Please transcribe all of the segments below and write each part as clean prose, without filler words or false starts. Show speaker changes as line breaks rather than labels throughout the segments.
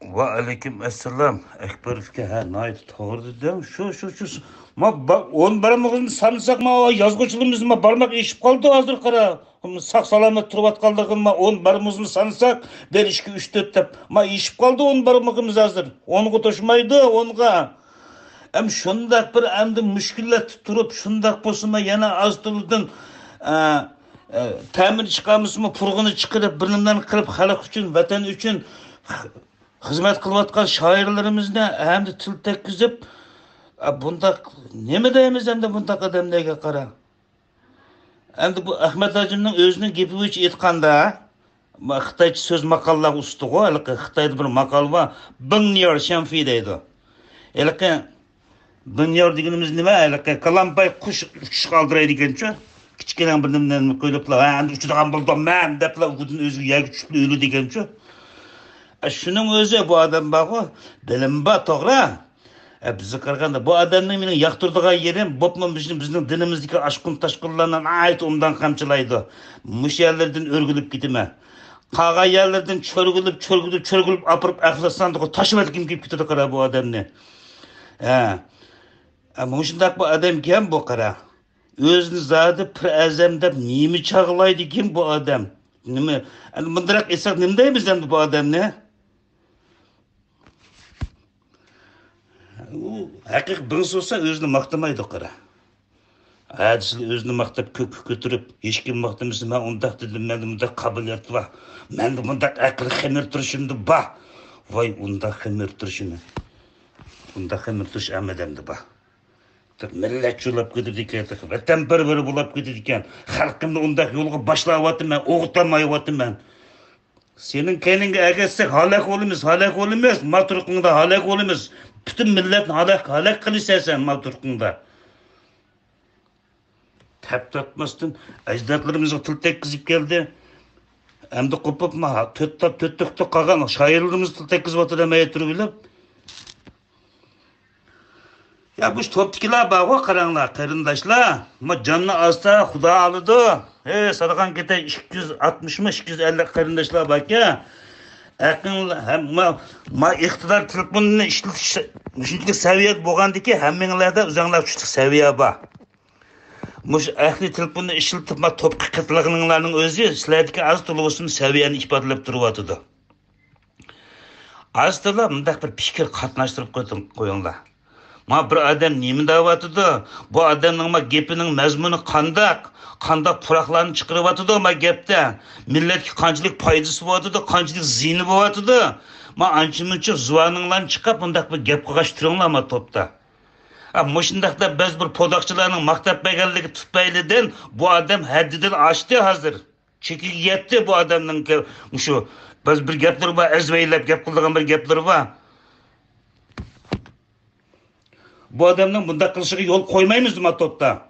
Va aleyküm esselam. Ekberovga ha nayt to'g'ri dedim. Shu. Ma 10 barmog'imizni sansak ma yozg'uchiligimiz ma barmoq eshib qoldi hozir qara. Saq salomat turayotganligimni 10 barmog'imizni sansak 1 2 3 4 deb ma eshib qoldi 10 barmog'imiz hozir. 10ga to'shmaydi 10ga. Hem şundak bir endi müşkillet turup şundak bolsa yana az turdan ta'min chiqamizmi purg'ini chiqirib bilimdan qilib xalq uchun vatan uchun xizmat qilayotgan shoirlarimizni endi til tekkizib bundaq nima deymiz endi bundaq odamlarga qara. Endi bu Ahmet Hacimning o'zining gapi bo'yicha aytganda Xitoycha so'z maqollar ustigo, Xitoyda bir maqol bor, Bingnyor Shanfi deydi. Elqi Bingnyor deganimiz nima? Elqi kalampay qush uchish qoldiraydigancha. Kichkina bir nimani qo'yiblar, endi uchadigan bo'ldim men deblar, o'zining o'ziga yagi tushib o'li degancha. Shuning o'zi bu odam bor, bilim bor, to'g'ri. Bizni qaraganda bu odamning meni yoqtirdigan yerim bo'pmi bizning dinimizdagi ashqun tashqinlardan ayt undan qamchilaydi. Mush yerlardan o'rgilib ketaman. Qolgan yerlardan cho'rgilib apirib axlatsandiq tashlatgim kelib ketadi qara bu odamni. Ama shunday bu odam kim bu qara? O'zini zodi pir azam deb nima chog'laydi kim bu odam? Nima? Endi bundoq aytsak nima deymiz endi bu odamni? U haqiqiy bir so'zsa o'zini maqtamaydi qara. Hadisli o'zini maqtab ko'k ko'tarib, hech kim maqtamasa men undaq dedim, men bundaq qobiliyat bor. Men bundaq aql xamir turishimda bor. Voy undaq xamir turishini. Undaq xamir turish amadamda bor. Millet çulap gidiyor diken, vatan bir bulap gidiyor diken, halkımda undaq yolga başlayıvatım ben, oğutlamayıvatım ben. Senin kendine egersek halak olumuz, maturkunda halak olumuz. Bütün millet halak kılışırsan maturkunda. Tep tatmasın, ecdatlarımıza tıl tekkizip geldi. Hem de kopup ma, töttükte kalan şairlerimiz tıl tekkizip atı bilip. Ya bu toptikiler bağı karanlar, karındaşlar. Ama canını azsa Xuda alıdı. Sadakan kete 250 karındaşlar bak ya. Akınla hem ma iktidar telefonunu işletiş düşündeki seviye boğandı ki hemminlerde uzanlar düştük seviye var. Muş ahli telefonunu işletip ma topki kıtlığınlarının özü sizlerdeki az doluğusunun seviyeni ifadelep duruvatıdı. Az dolu mındak bir fikir katlaştırıp koyunlar. Ma bir adam nemi davatıdı? Bu adamның ma gepinin mezmunu qandaq puraqlarını çıqırıvatıdı ma gepte. Milletki qançılık paydası bovatıdı, qançılık ziyni bovatıdı. Ma ançı-munçı zuvanыңlarını çıqap, bundaq bir gep qıqaştırыңlar ma topta. Muşundaqda biz bir podaqçılarının maqtab beganligi tutpayliden bu adam haddidan aştı hazır. Çekilgi yetti bu adamның şu biz bir gepleri var, ezveylep gep qıldıgan bir gepleri var. Bu adamның bunda kılışığı yol koymayımız mı topta?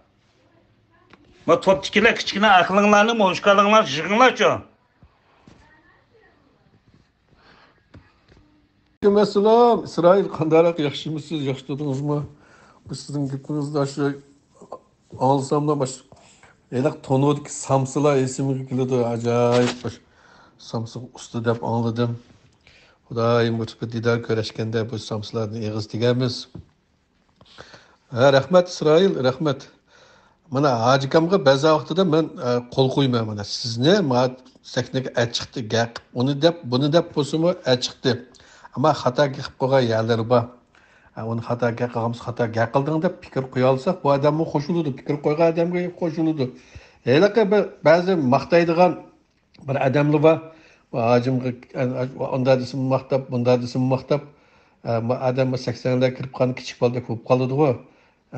Ma toptikiler kichkina aqlinglarni, mo'shqalinglar yig'inglarchi.
Mesela İsrail qandarak yaxshimisiz, yaxshi turdingizmi? Bu sizning gapingizda shu olsam da baş. Elaq tonodiki samsılar esimga keladi, ajoyib baş. Samsung usti deb angladim. Xudoyim o'tib didor ko'rishganda bu samsılarni eg'iz tegamiz. Rahmat İsrail, rahmat. Mana hajikamga ba'zi vaqtida men qo'l qo'ymayman mana sizni ma saknaga achiqdi gap. Buni deb bo'lsa-mu achiqdi. Ama xato qilib qo'ygan yerlari bor. Uni xato qilganmiz, xato qilding deb fikr qo'ya olsak, bu odamga qo'shiladi, fikr qo'ygan odamga qo'shiladi. Haliqa ba'zi maqtaydigan bir odamlar bor. Hojimga unda desin maqtab, bunda desin maqtab, odam 80 ga kirib qolgan kichik boldek bo'lib qoladi-ku.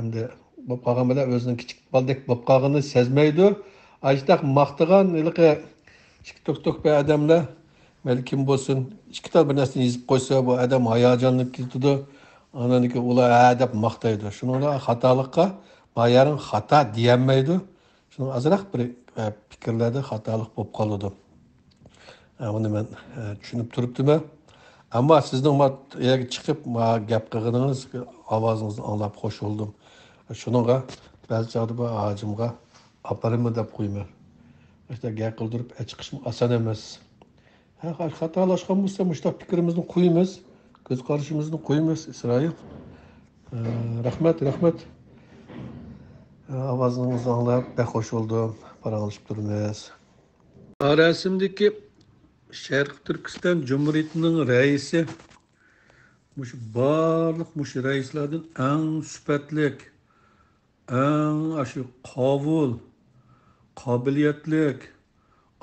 Endi bu qolgan bilan o'zining kichik boldek bo'lib qolganini sezmaydi. Ajdaq maqtagan haliqa TikTok bir odamlar Melkim bo'lsin, ikki ta bir narsani yozib qo'ysa, bu odam hayajonlanib ketadi. Ananiki ular deb maqtaydi. Shuninglar xatolikqa mayaring xato deyolmaydi. Shuni azroq bir fikrlarda xatolik bo'lib qoladi. Uni men tushunib turibdim. Ammo sizning yerga chiqib gap qilganingiz, ovozingizni anglab qo'shildim. Shuningga ba'zi chog'da bu hojimga aparimmi deb qo'yman. İşte gap qildirib chiqishim oson emas. Xatolaşgan bo'lsa, mushtaq fikrimizni qo'yamiz, ko'z qarashimizni qo'yamiz, Isroil. Rahmat. Ovozingizni anglab, baxo'sh bo'ldim. Paranglashib turmiz. Rasimdagi Sharq Turkiston Cumhuriyetining raisi mush barliq mush raislardan eng sifatlik, eng shu qovul, qobiliyatlik,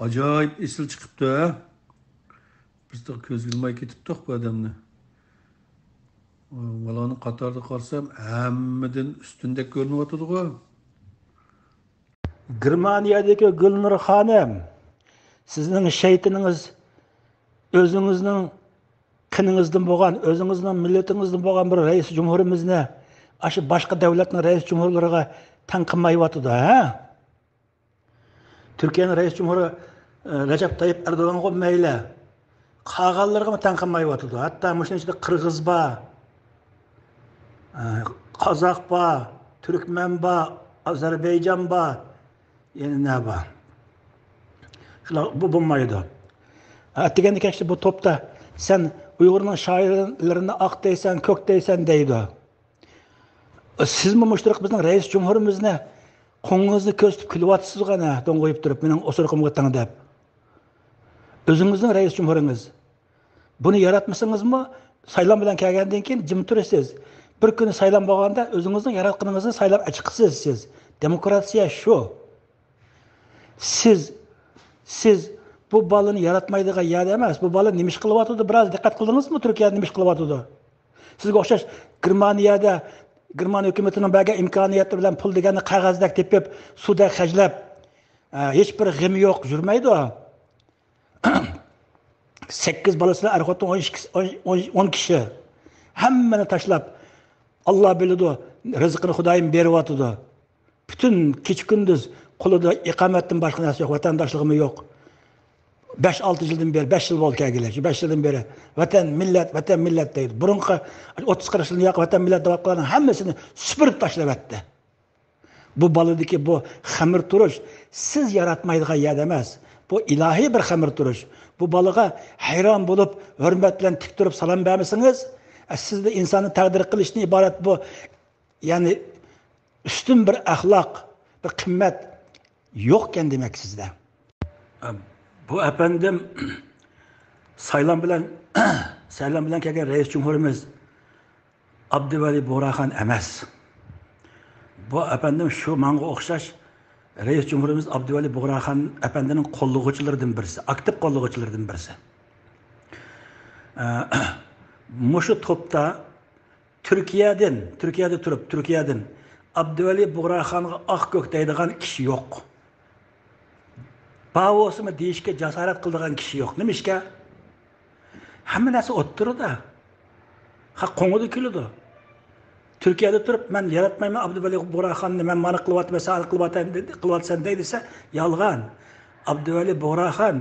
ajoyib esil chiqibdi. Biz de ko'z bilmay ketibdik bu odamni. Malani qatorda qarsam, hammadan ustundek ko'rinyotdi-ku.
Germaniyadagi Gulnur xonim, sizning shaytoningiz o'zingizning qiningizdan bo'lgan, o'zingizning millatingizdan bo'lgan bir rais jumhurimizni shu boshqa davlatning rais jumhurlariga tanqimayotdi, ha? Turkiyaning rais jumhuri Recep Tayyip Erdo'g'anga mayli, qolganlarga tanqimayotdi. Hatto mushuning ichida Qirg'iz bor, Qozoq bor, Turkman bor, Ozarbayjon bor. Yani ne var? Bu bulmaydı. Degende ki bu topta sen Uygur'un şairlerine ak deysen, kök deysen deydi. Siz mi müşterik bizden reis cumhurumuz ne? Konunuzu köstüp külüvatsız gana don koyup durup benim osurkumga tanıdap. Özünüzün reis cumhurunuz. Bunu yaratmışsınız mı? Saylan bilen kelgenden keyin jim turasiz. Bir kuni saylan bo'lganda o'zingizning yaratganingizni saylab chiqsiz siz. Demokrasiya shu. Siz bu balını yaratmaydigan yer emas. Bu balı nima ish qilyapti? Biroz diqqat qildingizmi? Turkiyada nima ish qilyapti? Sizga o'xshash Germaniyada Germaniya hukumatining bergan imkoniyati bilan pul deganni qog'ozdek tepib, suvda hajlab, hech bir g'imi yo'q yurmaydi. 8 balasini er-xotin 10 kishi hammani tashlab Allah biladi, rizqini Xudoyim beryapti. Bütün kecha kunduz qo'lida iqomatdan boshqa narsa yo'q, vatandoshligim yo'q. 5-6 yildan beri, 5 yil bo'ldi kelganlar. 5 yildan beri vatan millat deydi. Burunqi 30-40 yildan yo'q vatan millat deb qo'ygan hammasini supurib tashlab etdi. Bu baladagi bu xamir turish siz yaratmaydigan yer emas. Bu ilohiy bir xamir turish. Bu balığa hayron bo'lib, hurmat bilan tik turib salom bermisingiz, sizda insonni taqdir qilishni iborat bu, ya'ni üstün bir ahlak, bir kıymet yokken demek sizde. Bu efendim saylan bilen kelgan reis cumhurimiz Abduvali Bo'raxon emas. Bu efendim şu manga o'xshash reis cumhurimiz Abduvali Bo'raxon efendinin qo'llovchilaridan birisi, aktif qo'llovchilaridan birisi. Mushu topda Türkiye'den Abduvali Bo'raxonga oq ko'k deydigan kishi yo'q. Bavosimi deyishga jasorat qiladigan kishi yo'q. Nima ishga? Hamma narsa o'ttirdi. Qo'ng'idi kulidi. Turkiyada turib, men yaratmayman Abduvali Bo'raxonni, men mana qilyapman, sen qilyapsan deydi-sa, yolg'on. Abduvali Bo'raxon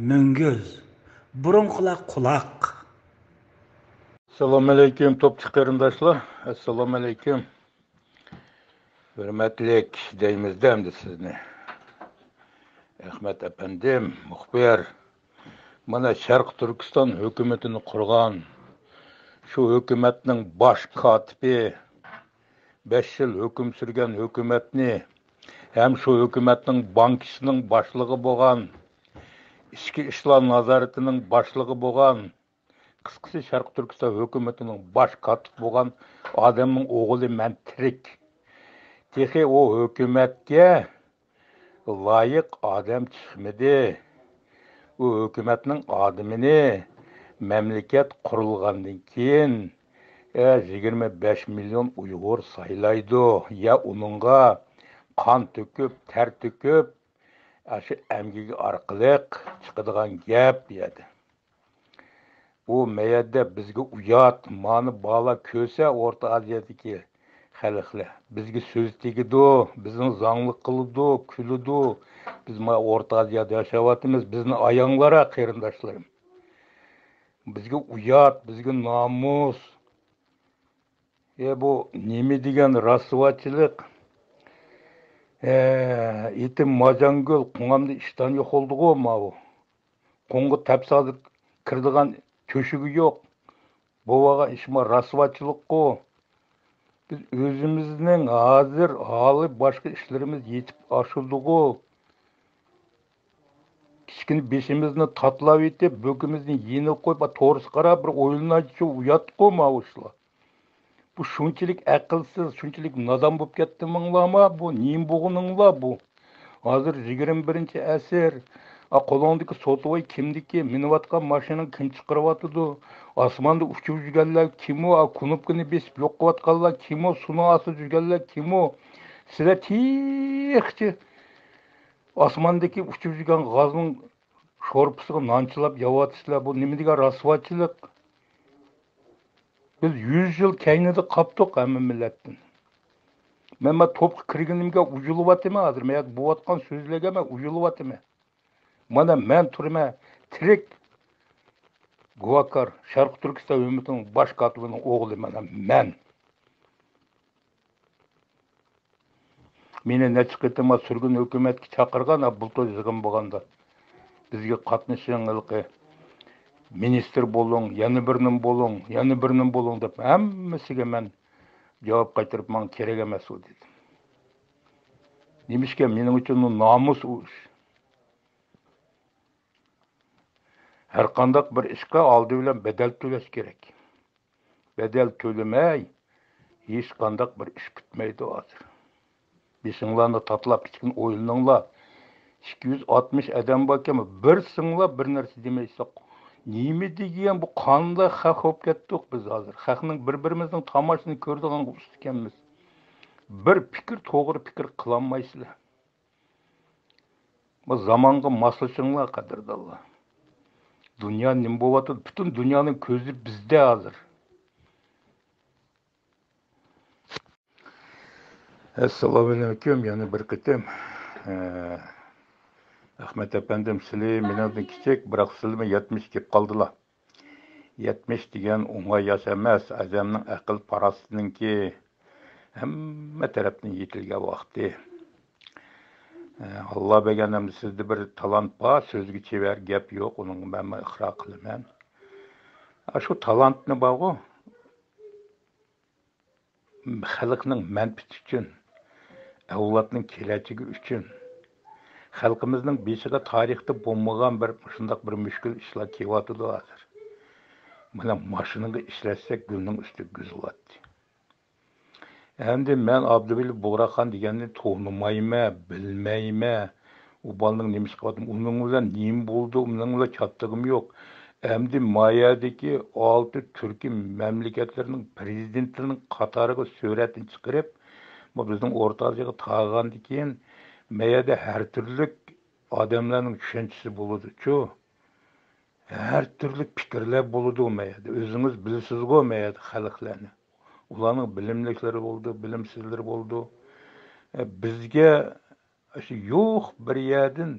munguz, burun quloq.
Assalomu alaykum topchi qarindoshlar. Assalomu alaykum. Hurmatlik deymizda endi sizni. Ahmet efendim, muxbir. Mana Sharq Turkiston hukumatini qurgan, şu hukumatning bosh kotibi 5 yil hukm surgan hukumatni, ham şu hukumatning bankisining boshlig'i bo'lgan, ichki ishlar nazoratining boshlig'i bo'lgan, qisqasi Sharq Turkiston hukumatining bosh kotibi bo'lgan odamning o'g'li men tirik. Texi o hukumatga loyiq odam chiqmadi. O hukumatning odamini memleket qurilgandan keyin 25 milyon Uyg'ur saylaydi. Ya uningga qon to'kib, ter to'kib, shu amgigi orqali chiqadigan gap dedi. Bu meyada bizga uyat, mani bola ko'sa O'rta Osiyodagi xalqlar bizga so'z tegidi, bizni zanglik qiladi, kuladi. Biz O'rta Osiyoda yashayapmiz, bizni ayanglara qarindoshlarim. Bizga uyat, bizga namus. Bu nima degan rasvochilik? Etim Majangul qonamda ishdan yo'q oldi-ku, Qo'ng'i tapsadi kirdigan to'shugi yo'q. Bo'vaga ishma rasvatchilikku. Biz o'zimizning hozir hali boshqa ishlarimiz yetib oshildigu. Kichkina beshimizni tatlab etib, bo'kimizni yenib qo'yib, to'g'risi qarab bir o'ylanchi uyatqu mavishlar. Bu shunchalik aqlsiz, shunchalik nodon bo'lib ketdiminglarmi? Bu nim bo'g'ininglar bu. Hozir 21-asr. Qo'lingdagi sotovoy kimniki? Miniyotgan mashinani kim chiqaryotdi? Osmonda uchib yurganlar kim u? Knopkani besib yo'q qilayotganlar kim u? Suvning ostida yurganlar kim u? Sizlar tixchi osmondagi uchib yurgan g'ozning sho'rpisiga nonchilab yo'qotisizlar. Bu nima degan rasvatchilik? Biz 100 yil kaynida qopdiq hamma millatdan. Men to'pga kirganimga ujilyapman hozir. Men bo'layotgan so'zlarga men ujilyapman. Mana men turma tirik guvohkor Sharq Turkiston hukumatining bosh kotibining o'g'li mana men. Meni necha qitim surgun hukumatga chaqirgan bultoz yig'in bo'lganda bizga qatnashingilqi ministr bo'ling, yana birinin bo'ling deb hammasiga men javob qaytarib men kerak emas u dedim. Nimishga mening uchun nomus u ish. Her qandaq bir ishqa oldi bilan bedel to'lash kerak. Bedel to'lamay hech qandaq bir ish bitmaydi hozir. Besinglarni tatlab kichkin o'yininglar. 260 adam borkan bir singlar bir narsa demaysiz. Nima degan bu qanday xalq bo'lib ketdik biz hozir. Xalqning bir-birimizning tomosini ko'rdigan usta ekanmiz. Bir fikr, to'g'ri fikr qilolmaysizlar. Bu zamonga moslashinglar qadrdonlar. Dünya nima bo'lyapti? Butun dunyoning ko'zi bizda hozir. Assalomu alaykum, yana bir qitim. Ahmet efendim sizlar mendan kichik, biroq sizlar 70 kelib qoldilar. 70 degan o'ng'ay yosh emas, azamning aql parastiningki hamma tarafdan yetilgan vaqti. Allah berganimda sizde bir talant bor, so'zga chevar gap yo'q, uni men iqro qilaman. Shu talantni borgu xalqning manfaati uchun, avlodning kelajagi uchun, xalqimizning beshiga tarixda bo'lmagan bir shundoq bir mushkul ishlar kelyapti hozir. Mana mashinaga ishlatsak gulning usti guziladi. Endi men Abduveli Bo'g'raxon deganni to'g'rimayman, bilmayman. U balning nima qilyapti? Uning bilan nima bo'ldi? Uning bilan kattigim yo'q. Endi Mayadagi 6 Turkiy mamlakatlarining prezidentlarining qatoriga suratini chiqarib, bu bizning o'rtachaga tag'andan keyin Mayada har turli odamlarning tushunchasi bo'ladi-ku. Har turli fikrlar bo'ladi Mayada. O'zingiz bilasiz-ku Mayada xalqlarni. Ularning bilimliklari bo'ldi, bilimsizlari bo'ldi. Bizga shu yo'q bir yerdan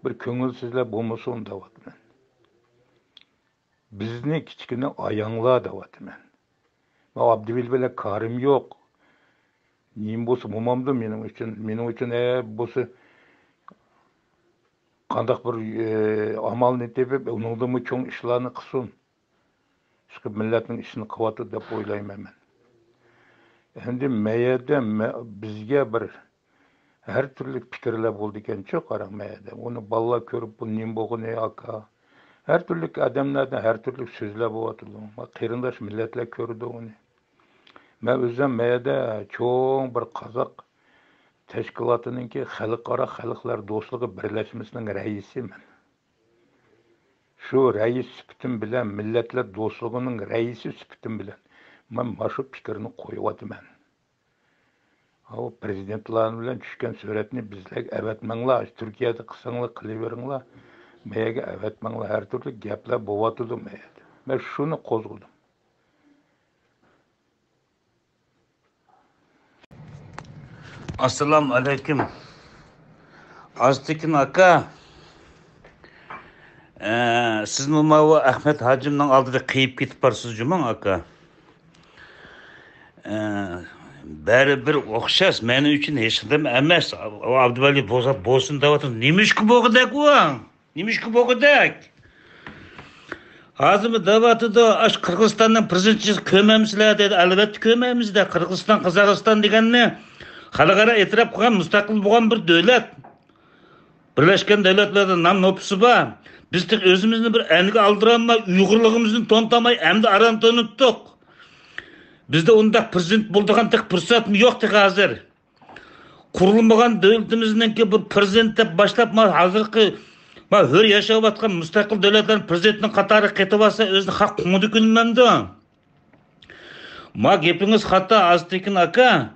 bir ko'ngilsizlar bo'lmasin deyapman. Bizni kichkina ayanglar deyapman. Men Abduveli bilan karim yo'q. Nim bo'lsa momamda mening uchun bo'lsa qandaq bir amalni tepib, uningdan cho'ng ishlarni qilsin. Chiqib millatning ishini qilyapti deb o'ylayman men. Endi mayada bizga bir her türlü fikirler bo'ldigan çok qarang mayada. Uni bolalar ko'rib bu nim bo'lgani aka. Her türlü adamlardan her türlü so'zlar bo'lyapti. Qarindosh millatlar ko'rdi uni. Men o'zim mayada cho'ng bir qozoq tashkilotininki xalqaro xalqlar do'stligi birlashmasining raisiman. Shu rais sifatim bilan millatlar do'stligining raisi sifatim bilan men mana shu fikrni qo'yyapman. O prezidentlar bilan tushgan suratni bizlar avatmanglar, Turkiyada qilsanglar qilaveringlar. Meyaga avatmanglar, har turli gaplar bo'lyapti meyada. Men shuni qo'zg'adim.
Assalamu aleyküm. Aztekin aka. Siz bu Ahmet Hacım'dan aldığı kıyıp gitip varsınız Cuma'nın aka. Bari bir o'xshash meni uchun hech qanday emas. Abduvali bo'lsa bo'lsin deyapti. Nimishki bo'g'idak u? Nimishki bo'g'idak? Hazır davatıda aş Kırgızistan'dan prezidentçisi kömemizler dedi. Elbette kömemiz de Kırgızistan, Kazakistan degen ne? Halkara etiraf kılgan müstakil bolan bir devlet. Birleşken Devletler'de nam nopusu var. Biz tek özümüzni bir enige aldıramay, Uygurluğumuzun tontamay, hem de aran tonuttuk. Bizde onda prezident bulduğun tek fırsat mı yok tek hazır. Kurulmagan devletimizden ki bir prezident dep başlap hazırki hür yaşap atkan müstakil devletlerin prezidentinin katarı ketibasa özünü hak kumudu külmemdi. Gepiniz hatta Aztekin aka,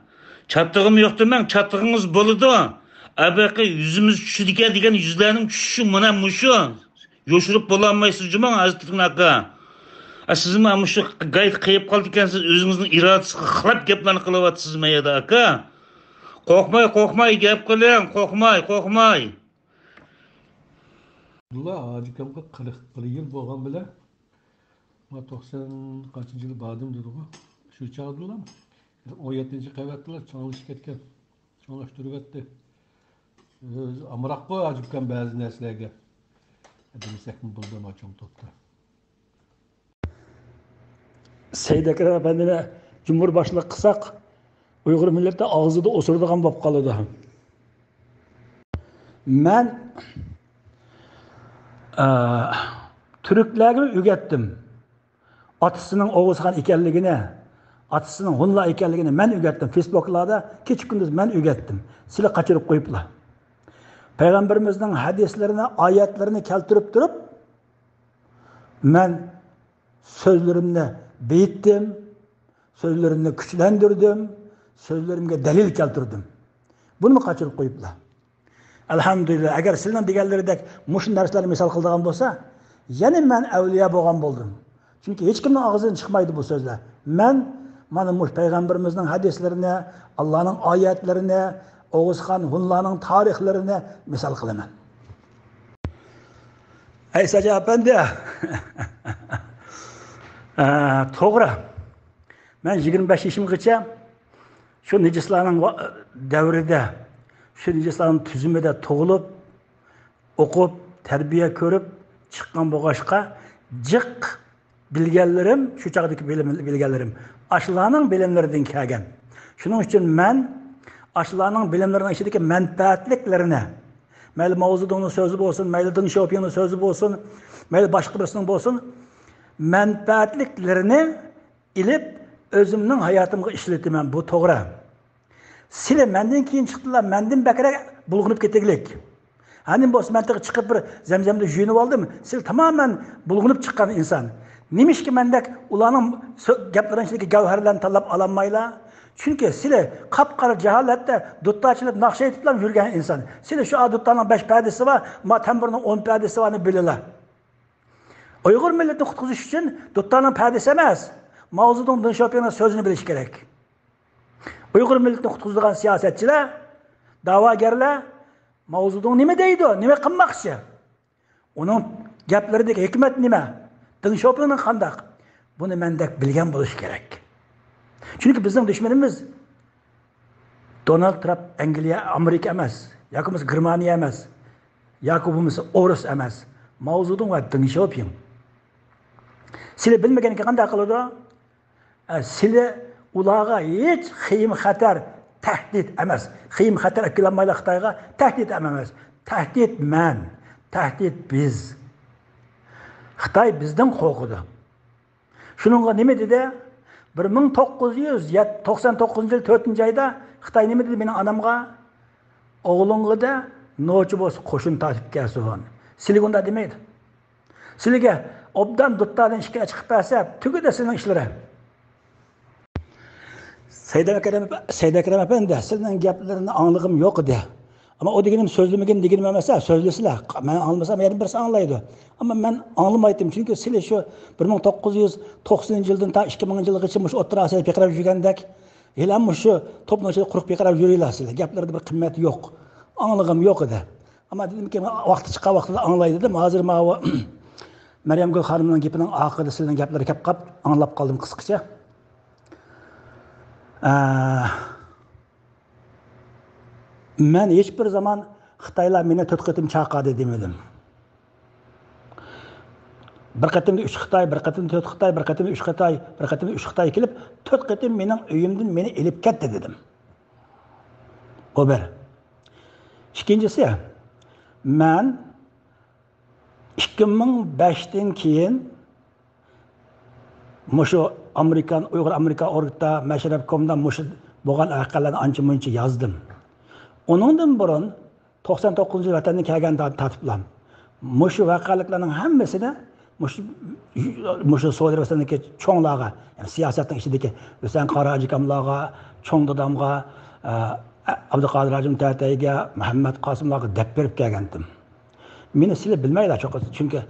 çattığım yok demem, çattığınız boludu. Abaki yüzümüz çüşüdike degen yüzlerinin çüşü mına muşu. Yoşurup bulanmayısız cuman Aztekin aka. Sizin muşu gayet kayıp kaldı iken siz özünüzün iradesi kılap geplerini kılavatısız mı ya da aka? Korkmay gep kılayın, korkmay.
Abdullah Hacıkamga 40 yıl bo'lgan bilan 90 kaçıncı yıl badım dedi o. Şu çağırdılar mı? 17. qavatlar çoğalışıp ketken. Çoğalıştırıp etdi. Amırak bu Hacıkam bazı neslerge. Demek mi buldum açım topta.
Seyyid Ekrem Efendi'ne Cumhurbaşkanı kısak Uygur milleti ağzıda osurduğun bop kalıdı. Ben Türklerimi ügettim. Atısının Oğuzhan ikenligini, atısının Hunla ikenligini ben ügettim. Facebook'larda küçük gündüz ben ügettim. Sile kaçırıp koyupla. Peygamberimizin hadislerini, ayetlerini keltirip durup ben sözlerimle beyittim, sözlerimle güçlendirdim, sözlerimge delil keltirdim. Bunu mu kaçırıp koyupla? Elhamdülillah. Eğer sizden diğerleri muşun dersleri misal kıldığım olsa, yani ben evliya boğan buldum. Çünkü hiç kimden ağzından çıkmaydı bu sözler. Ben, muş peygamberimizin hadislerine, Allah'ın ayetlerine, Oğuzhan, Hunla'nın tarihlerine misal kılamam. Ey Saca Efendi, doğru. Ben 25 yaşımgacha şu necislarning davrida, şu necislarning tuzumida tug'ilib, o'qib, tarbiya ko'rib chiqqan bo'lg'achqa jiq bilganlarim, shu chaqdagi bilganlarim ashlarning bilimlaridan kelgan. Shuning uchun men ashlarning bilimlarining ichidagi manfaatliklarini, mayli mavzuning so'zi bo'lsin, mayli Deng Xiaopingning so'zi bo'lsin, mayli boshqa birisining bo'lsin, manfaatliklarini ilib özümün hayatımı işletimen bu toğra. Sile menden keyin çıktılar, menden bekere bulgunup geteklik. Hani bu mentek çıkıp bir zemzemde jüyünüp aldım. Sil tamamen bulgunup çıkan insan. Neymiş ki mendek ulanın gapların içindeki gavherlerini talap alanmayla. Çünkü sile kapkara cehalette dutta açılıp nakşa etipler yürgen insan. Sile şu adutlarının 5 perdesi var, ama temburunun 10 perdesi var bilirler. Uygur milletini kutkuzuş için dutlarının perdesi emez. Mavzudun Deng Xiaoping'in sözünü biliş gerek. Uygur milletini kutkuzulan siyasetçiler, davagerler, Mavzudun nime deydi o? Nime kılmakçı? Onun gaplarındaki hikmet nime? Deng Xiaoping'in kandak. Bunu mendek bilgen buluş gerek. Çünkü bizim düşmanımız Donald Trump, Angliya, Amerika emez. Yakımız Germaniya emez. Yakubumuz Orus emez. Mavzudun ve Deng Xiaoping. Sile bilmegen ki kandak kılıdı? Sile ulağa hiç xiyim xatar tehdit emez. Xiyim xatar akilanmayla Xitayga tehdit emez. Tehdit men, tehdit biz. Xitay bizden korkudu. Şununla nime dedi? 1999 yıl 4. ayda Xitay nime dedi benim anamga? Oğlunga da noçu boz koşun takip gelsin. Siligunda demeydi. Silige obdan dutlardan işkine çıkıp verse tügü de senin işlere. Seyyid Ekrem Efendi, sizden gaplarını anlığım yok idi. Ama o degenim sözlümegin degenim mesela sözlüsüler. Ben anlamasam yerim birisi anlaydı. Ama ben anlamaydım çünkü sile şu 1990 yıldan ta 2000 yılga için muş oturası pekirab jürgendek. Helam şu toplanışda kurup pekirab jürüyorlar sile. Gaplarda bir kıymeti yok. Anlığım yok idi. Ama dedim ki vakti çıkan vaxtida anlaydı dedim. Hazır ma Meryem Gül Hanım'ın gapının akıdı sizden gapları kap anlap kaldım kısaca. Ben hiçbir zaman Xitaylar meni to'tqetim chaqadi demedim. bir qatimda 3 Xitoy, bir qatimda 4 Xitoy, bir qatimda 3 Xitoy, bir qatimda 3 Xitoy kelib, 4 qatim mening uyimdan meni elib ketdi dedim. O bir. İkincisi, men 2005'ten keyin mushu Uyg'ur Amerika orgida Mashrab.com'da mushu bo'lgan aqallarni ancha-muncha yozdim. Onundan burun 99 vatandan kelgan tartiblar. Mushu vaqaliklarning hammasini mushu Saudiya Arabistonidagi cho'nglarga, yani siyosatning ichidagi Husayn Qarajikamlarga, cho'ng dadamga, Abduqodir Ajim Tatayga, Muhammad Qosimlarga deb berib kelgandim. Meni sizlar bilmaylar chunki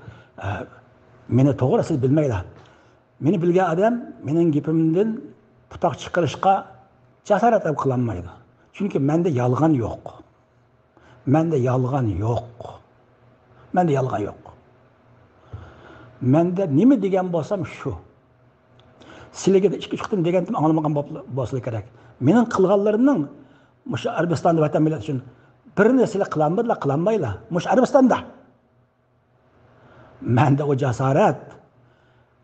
meni to'g'ri siz bilmaylar. Meni bilgan odam mening gapimdan putoq chiqarishga jasorat qilolmaydi. Chunki menda yolg'on yo'q. Menda yolg'on yo'q. Menda yolg'on yo'q. Menda nima degan bo'lsam shu. Sizlarga 2-3 qatim degandim, anglamagan bo'lsa kerak. Mening qilganlarimning mushu Arabistonda vatan millat uchun bir narsalar qilolmaylar. Mushu Arabistonda. Menda o jasorat.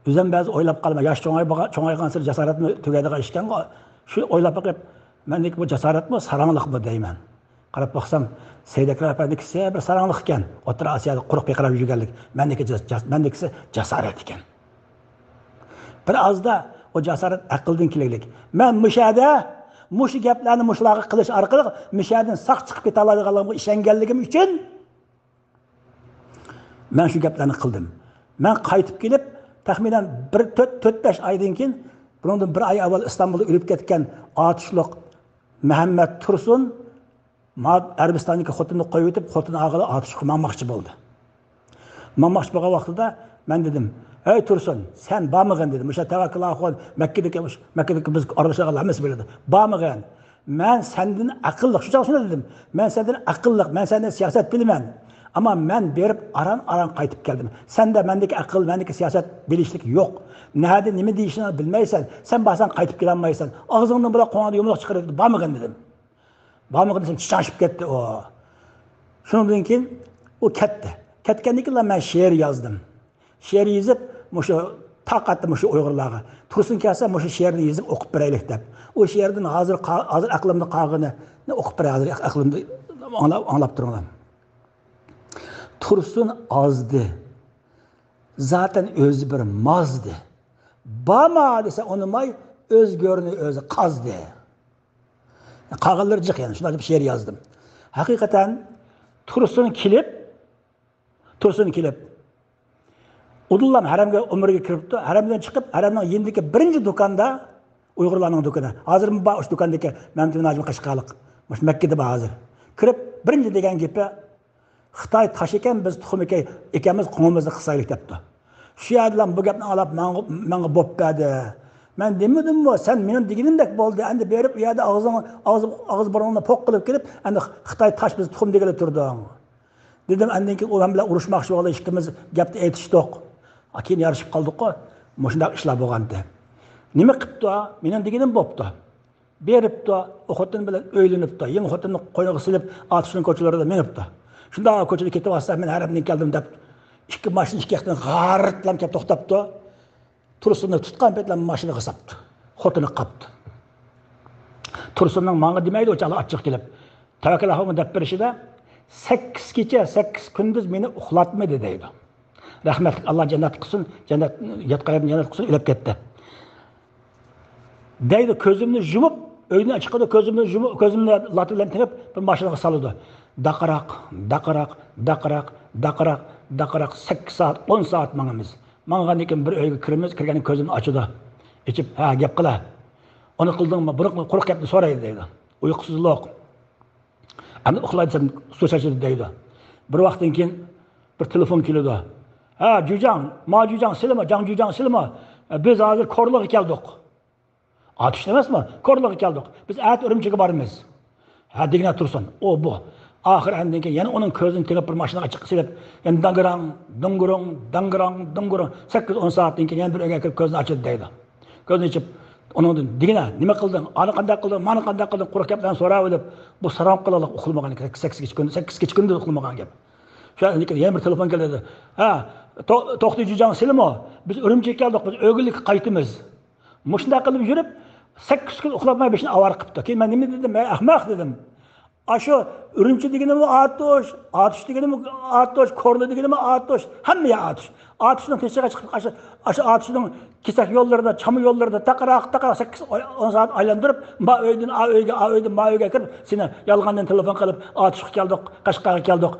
O'zim ba'zi o'ylab qolma, yosh cho'ng'aygan sir jasoratni tugadigan ishkan, shu o'ylab qo'yib, mendagi bu jasoratmi, saranglikmi deyman. Qarab baxsam, Said Akram apandikisi bir saranglik ekan. O'rta Osiyoda quruq beqarab yurganlik. Mendikisi jasorat ekan. Bir ozda o jasorat aqldan kelaylik. Men mushu gaplarni mushlarga qilish orqali mishadan saq chiqib keta oladiganligimga ishonganligim uchun men shu gaplarni qildim. Men qaytib kelib, taxminan 4-5 oydan keyin, bundan bir oy avval Istanbulda o'lib ketgan otishliq Muhammad Tursun Arabistondagi xotinni qo'yib o'tib, xotini og'ili otish qilmoqchi bo'ldi. Moqchi bo'lgan vaqtida men dedim, "Ey Tursun, sen bormag'in" dedim. O'sha Tavakkulaxon Makkadagi biz aralashganlarimiz biladi. Bormag'in. Men sendan aqlli, shuncha dedim. Men sendan aqlli, men sendan siyosat bilaman. Ama men berib aran qaytib keldim. Senda mendeki aql, mendeki siyosat bilishlik yo'q. Nerede nima deyishini bilmaysan. Sen borsan qaytib kela olmaysan. Og'zingdan biroq qo'ng'ada yumaloq chiqarib bormag'in dedim. Bormag'in desam chiqashib ketdi o. Shundan keyin u ketdi. Ketgandan keyin men she'r yozdim. She'r yozib, mushu taqatni mushu Uyg'urlarga. Tursun kelsa mushu she'rni yozib o'qib beraylik deb. O she'rdan hozir aqlimda qolg'ini o'qib beray, hozir aqlimda anglab turibman. Tursun azdı. Zaten öz bir mazdı. Bama dese onu may öz görünü özü kazdı. Kağılır cık yani. Şunlar bir şiir yazdım. Hakikaten Tursun kilip Udullam haremge umurga kiripti. Haremden çıkıp haremden yendiki birinci dükanda Uygurlarning dükkanı. Hazır mı bağış dükkandaki Mehmet Nazım Kaşıkalık. Mekke'de hazır. Kirip birinci degen gibi Xitoy taş ekan, biz tuxum ekamiz qo'mimizni qilsaylik debdi. Shu yerdan bu gapni olib menga bo'p berdi. Men demadimmi, sen mening deganimdek bo'ldi. Endi berib u yerda og'iz burnimni poq qilib kelib, endi Xitoy tash biz tuxum degala turding. Dedim, endi keyin u bilan urushmoqchi bo'ldi, ikkimiz gapni aytishdik. Keyin yarashib qoldik-ku. Shunday ishlar bo'lgandi. Nima qilibdi? Mening deganim bo'pti. Beribdi, o xotin bilan o'ylanibdi. Yangi xotinni qo'yniga silib, otishning ko'chalarida menibdi. Shunda ko'chada ketib olsa, men harabdan keldim deb, ikki mashina ikki yoqdan g'artlam kelib to'xtabdi. Tursunni tutgan paytlar mashinaga sapdi. Xotini qapti. Tursunning menga demaydi, o'chala ochiq kelib. Tavakkulaxon deb berishida 8 kecha, 8 kunduz meni uxlatmadi deydi. Rahmat, Alloh jannat qilsin, jannat yotqayib jannat qilsin, o'lib ketdi. Deydi, ko'zimni yumib, uydan chiqadi, ko'zimni lat bilan tirib, bir mashinaga soldi. Daqaraq 8 saat, 10 saat mangamiz. Mangan ekan bir uyga kirganing ko'zimni ochdi. Ichib, ha, gap qila. Uni qildingmi? Quruq gapni so'raydi deydi. Uyqusizlik. Endi uxlaysam so'chadi deydi. Bir vaqtdan keyin bir telefon keldi. Ha, Jujang, Jujang silma. Biz hozir Korliqqa keldik. Atish emasmi? Korliqqa keldik. Biz at Urumchiga boramiz. Ha, degina tursin. O bu. Ahir andan keyin yana uning ko'zini tegib bir mashinaga chiqib silib, endi dangirang 8-10 saatdan keyin yana bir uyga kirib ko'zini ochdi deydi. Ko'zini ochib, uningdan degina nima qilding? Ani qanday qilding? Mani qanday qilding? Quruq gaplarni so'rab olib, bu saram qilalik uxlamagan ekan. 8 kunda uxlamagan gap. Shundan keyin yana bir telefon keldi. Ha, To'xtaydigan silmi? Biz Urumchiga keldik, biz o'g'illikka qaytamiz. Mushunda qilib yurib 8 kun uxlamay beshini avar qilibdi. Keyin men nima dedim? Men ahmoq dedim. Aşo Ürümçi deganimi Atosh deganimi Atosh, Korlu deganimi Atosh, hamma Atosh. Atoshning teshiga chiqib, aşo Atoshning kesak yo'llarida, chami yo'llarida taqaraq 8-10 soat aylantirib, ma uydan a uydan ma uyga kirib, seni yolg'ondan telefon qilib, Atoshga keldik, Qashqarga keldik,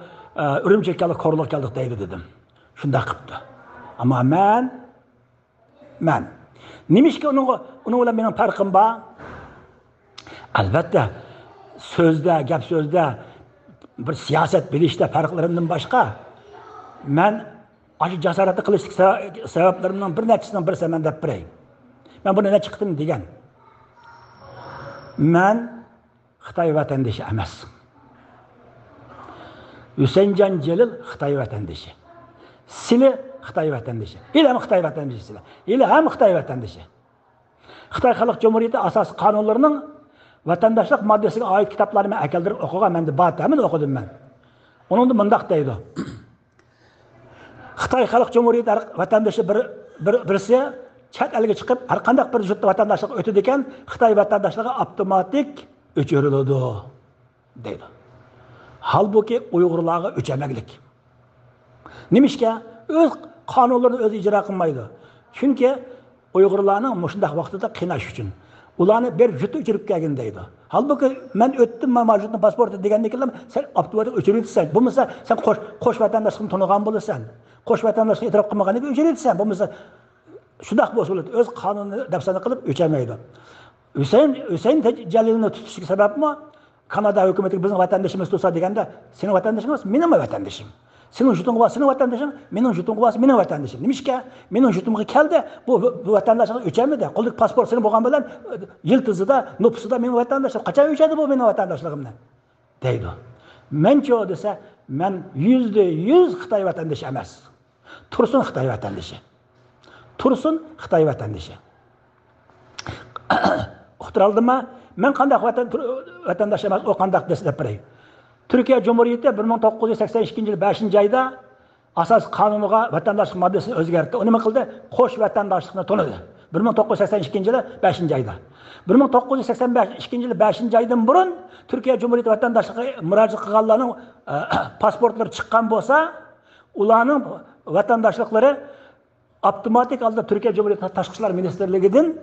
Ürümchiga keldik, Korluga keldik deydi dedim. Shunda qilibdi. Ammo men nimishki uning bilan mening farqim bor? Albatta gap so'zda bir siyosat bilishda farqlarimdan boshqa men aşı jasoratni qilishlik sabablarimdan bir nechasidan birisi men deb beray. Men buni nechta qildim degan. Men Xitoy vatandoshi emas. Husaynjon Jalil Xitoy vatandoshi. Sili Xitoy vatandoshi. Ham Xitoy vatandoshi sizlar. Ham Xitoy vatandoshi. Xitoy Xalq Cumhuriyeti asos qonunlarining vatandaşlık maddesiga oid kitoblarni men akaldirib o'qigan, menda bor, hammasini o'qidim men. Uningda mundaq deydi. Xitoy Xalq Cumhuriyeti vatandaşı birisi chet elga chiqib, har qanday bir yurtda vatandaşlık o'tadi ekan, Xitoy vatandaşlığı avtomatik o'chiriladi deydi. Halbuki Uyg'urlarga o'chamaklik. Nimishga o'z qonunlarini o'zi ijro qilmaydi. Chunki Uyg'urlarning mushundaq vaqtida qiynash uchun ularni bir juta o'chirib kelgan deydi. Halbuki men o'tdim, men majburiy pasporti degandan keyin sen avtomatik o'chiribsan. Bo'lmasa sen qo'sh vatandoshlikni to'nigan bo'lasan. Qo'sh vatandoshlikni e'tirof qilmaganiga o'chiribsan. Bo'lmasa shundaq bo'lsa bo'ladi. O'z qonunni dafsana qilib o'chamaydi. Husayn Jalilni tutishga sababmi? Kanada hukumati bizning vatandoshimiz tutsa deganda, sening vatandoshing emas, mening vatandoshim. Senin jutunga var, senin vatandaşın, mening jutunga var, mening vatandaşım. Nimishga? Mening jutumga keldi, bu vatandaşlık o'chamidi. Qo'llik pasport sening bo'lgan bilan yiltizida, nupsida mening vatandaşım. Qachon o'chadi bu mening vatandaşligimdan? Deydi. Mencho desa, men %100 Xitoy vatandaşı emas. Tursun Xitoy vatandaşı. Tursun Xitoy vatandaşı. Uqtiraldimmi? Men qanday vatandaş emas, o qanday deb beray. Türkiye Cumhuriyeti 1982 yıl 5. ayda asas kanuniga vatandaşlık maddesini o'zgartdi. O nima qildi? Qo'sh vatandaşlıkni to'ladi. 1982 yılı 5. ayda. 1982 yılı 5. aydan burun Türkiye Cumhuriyeti vatandaşlığı müracaat qilganlarning pasportlari chiqqan bo'lsa, ularning vatandaşlıkları avtomatik holda Türkiye Cumhuriyeti Tashqi ishlar ministrligidan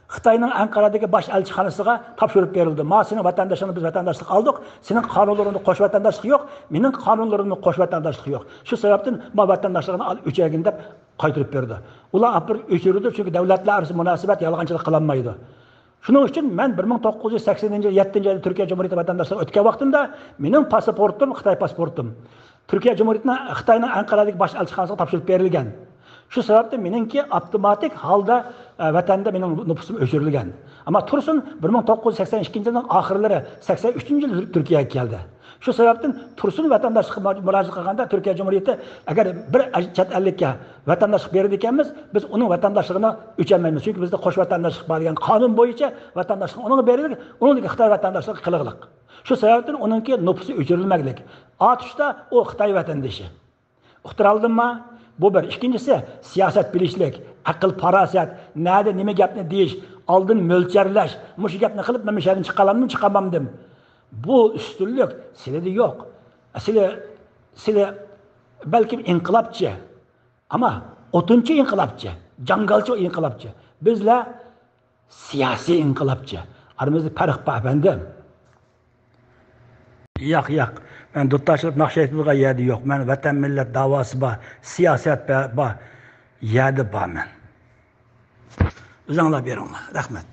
Xitoyning Anqaradagi bosh elchixonasiga topshirib berildi. Ma sening vatandaşını biz vatandaşlık aldık. Senin kanunlarında qo'sh vatandaşlık yok. Mening qonunlarimda qo'sh vatandaşlık yok. Şu sebepten ma vatandaşlığını al o'chagin deb qaytirib berdi. Ular apir o'chirdi çünkü devletler arası münasebet yalg'onchilik qilinmaydi. Shuning uchun men 1987 yilda Türkiye Cumhuriyeti vatandaşlığı o'tgan vaqtimda mening pasportim Xitoy pasportim. Türkiye Cumhuriyetining Xitoyning Anqaradagi bosh elchixonasiga topshirib berilgan. Şu sebepten meningki avtomatik holda vatanda mening nupusim o'chirilgan. Ammo Tursun 1982 yilning oxirlari 83 yil Turkiyaga keldi. Şu sebepten Tursun vatandaşlık murojaat qilganda Türkiye Cumhuriyeti agar bir chet ellikka vatandaşlık berdi ekanmiz, biz uning vatandaşlığını o'chamaymiz. Çünkü bizde qo'sh vatandaşlık bor degan qonun bo'yicha vatandaşlık uning berildi, uning Xitoy vatandaşlığı qilig'liq. Şu sebepten uningki nupusi o'chirilmaklik. Atishda o Xitoy vatandaşı. Uqtiraldimmi? Bu bir. İkincisi siyaset bilişlik, akıl parasat, nerede nime gapni deyish, oldin mo'lcharlash, mush gapni qilib men shardan chiqalammi, chiqamamdim. Bu üstünlük sizde yok. Sizde belki inqilobchi, ama o'tinchi inqilobchi, jangalchi inqilobchi. Bizlar siyosiy inqilobchi. Aramızda farq bor efendim. Yo'q. Ben do'stchilik naqshaytliga yerdi yo'q. Men vatan millat davosi bor, siyosat bor, yerdi bor men. O'zinglar beringlar. Rahmat.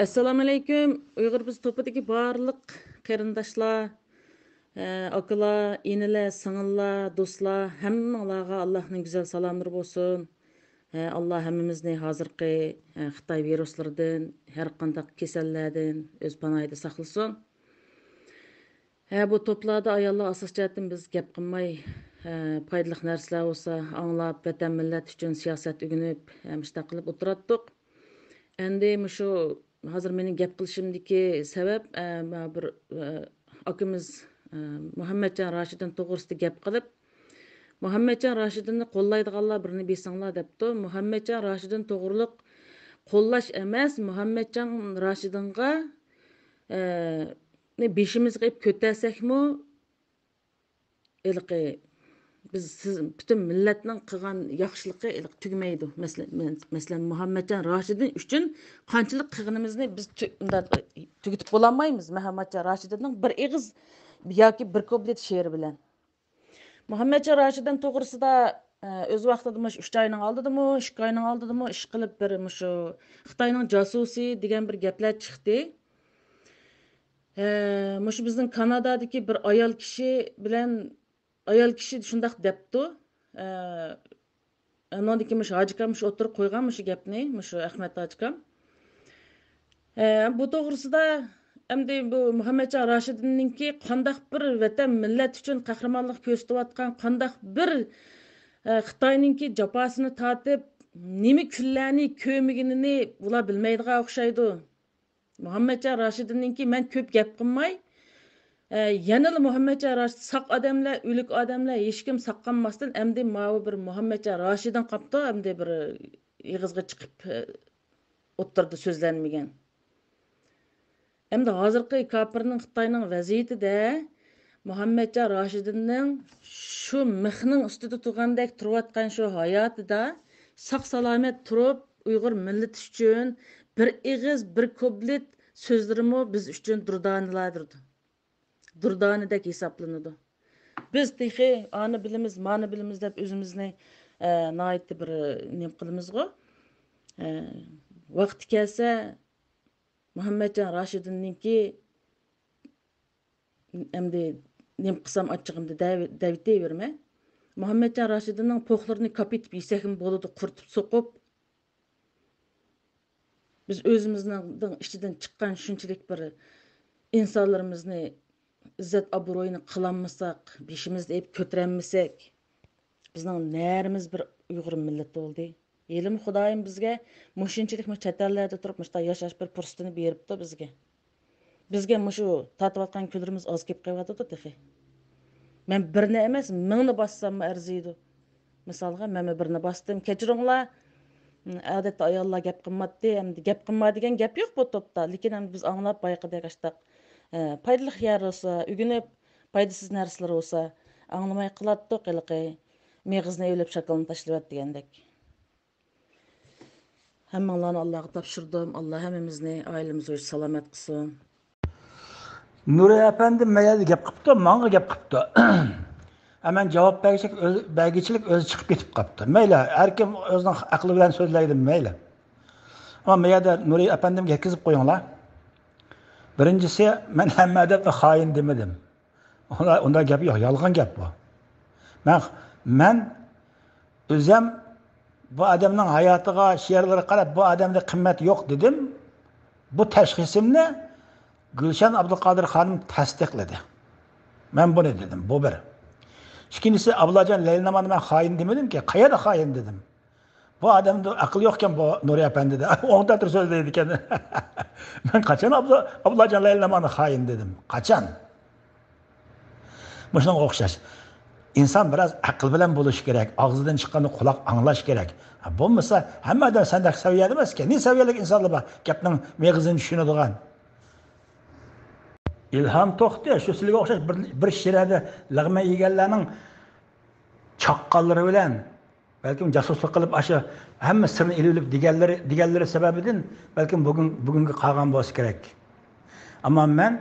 Assalomu alaykum. Uyg'ur biz topidagi barliq qarindoshlar, akalar, inilar, singillar, do'stlar, hammanglarga Allohning go'zal salomlari bo'lsin. Allah hammamizni hozirgi Xitoy viruslaridan, har qanday kasallardan o'z panohida saqlasin. Bu toplarda ayollar asos jihatdan biz gap qilmay, foydali narsalar bo'lsa, anglab, vatan millat uchun siyosat o'rganib, mushtaq qilib o'tiratdik. Endi shu hozir mening gap qilishimdagi sabab bir akamiz Muhammadjon Rashidin to'g'risida gap qilib, Muhammedcan Raşidinni qo'llaydiganlar birini bilsanglar debdi. Muhammedcan Raşidin to'g'riliq qo'llash emas, Muhammedcan Raşidinga beshimizga qo'yib ko'tarsekmi, ilqi biz siz bütün millatning qilgan yaxshiligi tugmaydi. Masalan, Muhammedcan Raşidin uchun qanchalik qilganimizni biz tugatib bo'lolmaymiz. Muhammedcan Raşidinning bir ig'iz yoki bir kuplet she'ri bilan. Muhammedcan Raşidin to'g'risida o'z vaqtida 3 oyning oldidami, 2 oyning oldidami ish qilib bir shu Xitoyning jasusi degan bir gaplar chiqdi. Shu bizning Kanadadagi bir ayol kishi shundaq debdi. Anondiki hojikam o'tirib qo'ygan shu gapni, shu Ahmad hojikam. Bu to'g'risida endi bu Muhammedcan Raşidinninki qandaq bir vatan millat uchun qahramonlik ko'rsatayotgan qandaq bir Xitoyninki jafosini tortib nima kunlarni ko'miginini ular bilmaydigan o'xshaydi. Muhammedcan Raşidinninki men ko'p gap qilmay, yana Muhammedcan Raşid saq odamlar, o'lik odamlar hech kim saqlanmasdan endi mavi bir Muhammedcan Raşidin qapti, endi bir ig'izga chiqib o'tirdi so'zlanmagan. Endi hozirgi kafirning Xitoyning vaziyatida Muhammedcan Raşidinning shu mixning ustida turgandek turayotgan shu hayotida saq salomat turib Uyg'ur millati uchun bir ig'iz, bir kuplet so'zlarimi biz uchun durdonilardir. Durdanidek hesaplanadi. Biz texi ani bilimiz, mani bilimiz deb o'zimizni naytdi bir nim qilamiz-ku. Vaqti kelsa Muhammedcan Raşidinninki endi nim qilsam achchig'imda davitaverma. Muhammedcan Raşidinning po'qlarini kapitib yesakmi bo'ladi, quritib so'qib. Biz o'zimizning ichidan chiqqan shunchalik bir insonlarimizni izzat obro'yini qilolmasak, beshimizda ep ko'taranmasak, bizning nərimiz bir Uyg'ur millati bo'ldi. Elim Xudoyim bizga mushunchalik chet ellarda turib mushta yashash bir fursatini beribdi bizga. Bizga mushu tatiyotgan kunlarimiz oz kelib qo'yadi texi. Men birni emas, mingni bassam arziydi. Misolga men birni bastım, kechiringlar. Odatda ayollar gap qilmadi, endi gap qilma degan gap yo'q bu topda, lekin endi biz anglab bayqidek ashtaq. Foydali yer olsa, ugunib foydasiz narsalar olsa, anglamay qilatdi qilqi. Meg'izni evlab shaklini tashlab degandek. Hammalarni Allohga topshirdim. Alloh hammamizni oilamizni salomat qilsin.
Nuri efendi mayli gap qilibdi, menga gap qilibdi. Hemen cevap belgeçilik özü çıkıp ketip kaptı. Mayli, her kim o'zining aqli bilan so'zlaydi, mayli. Ama meyada Nuri efendim yetkizib qo'yinglar. Birincisi, men hamma adamga xoin demedim. Onda gap yo'q, yolg'on gap bu. Men o'zim bu adamning hayotiga, she'rlariga qarab bu adamda qimmat yo'q dedim. Bu tashxisimni Gülşen Abdülkadir Hanım tasdiqladi. Men bunu dedim, bu bir. İkincisi Ablacan Leylaman'ı ben hain demedim ki, kayada hain dedim. Bu adamda akıl yokken bu Nuri Efendi de, oradadır sözdeydi kendi. Ben kaçan Ablacan Leylaman'ı hain dedim. Kaçan? Muşunun okşaş. İnsan biraz akıl bilen buluş gerek, ağzından çıkanı kulak anlaş gerek. Bu mesela hem adam sendeki seviye demez ki, ne seviyelik insanlar var? Gapның meğizini düşünüdüğün. İlham To'xti shu sizga o'xshash bir she'rada lag'ma yeganlarning chaqqonlari bilan balkim jasuslik qilib asha hamma sirni ilib deganlari sababidan balkim bugungi qolgan bo'lsa kerak. Ammo men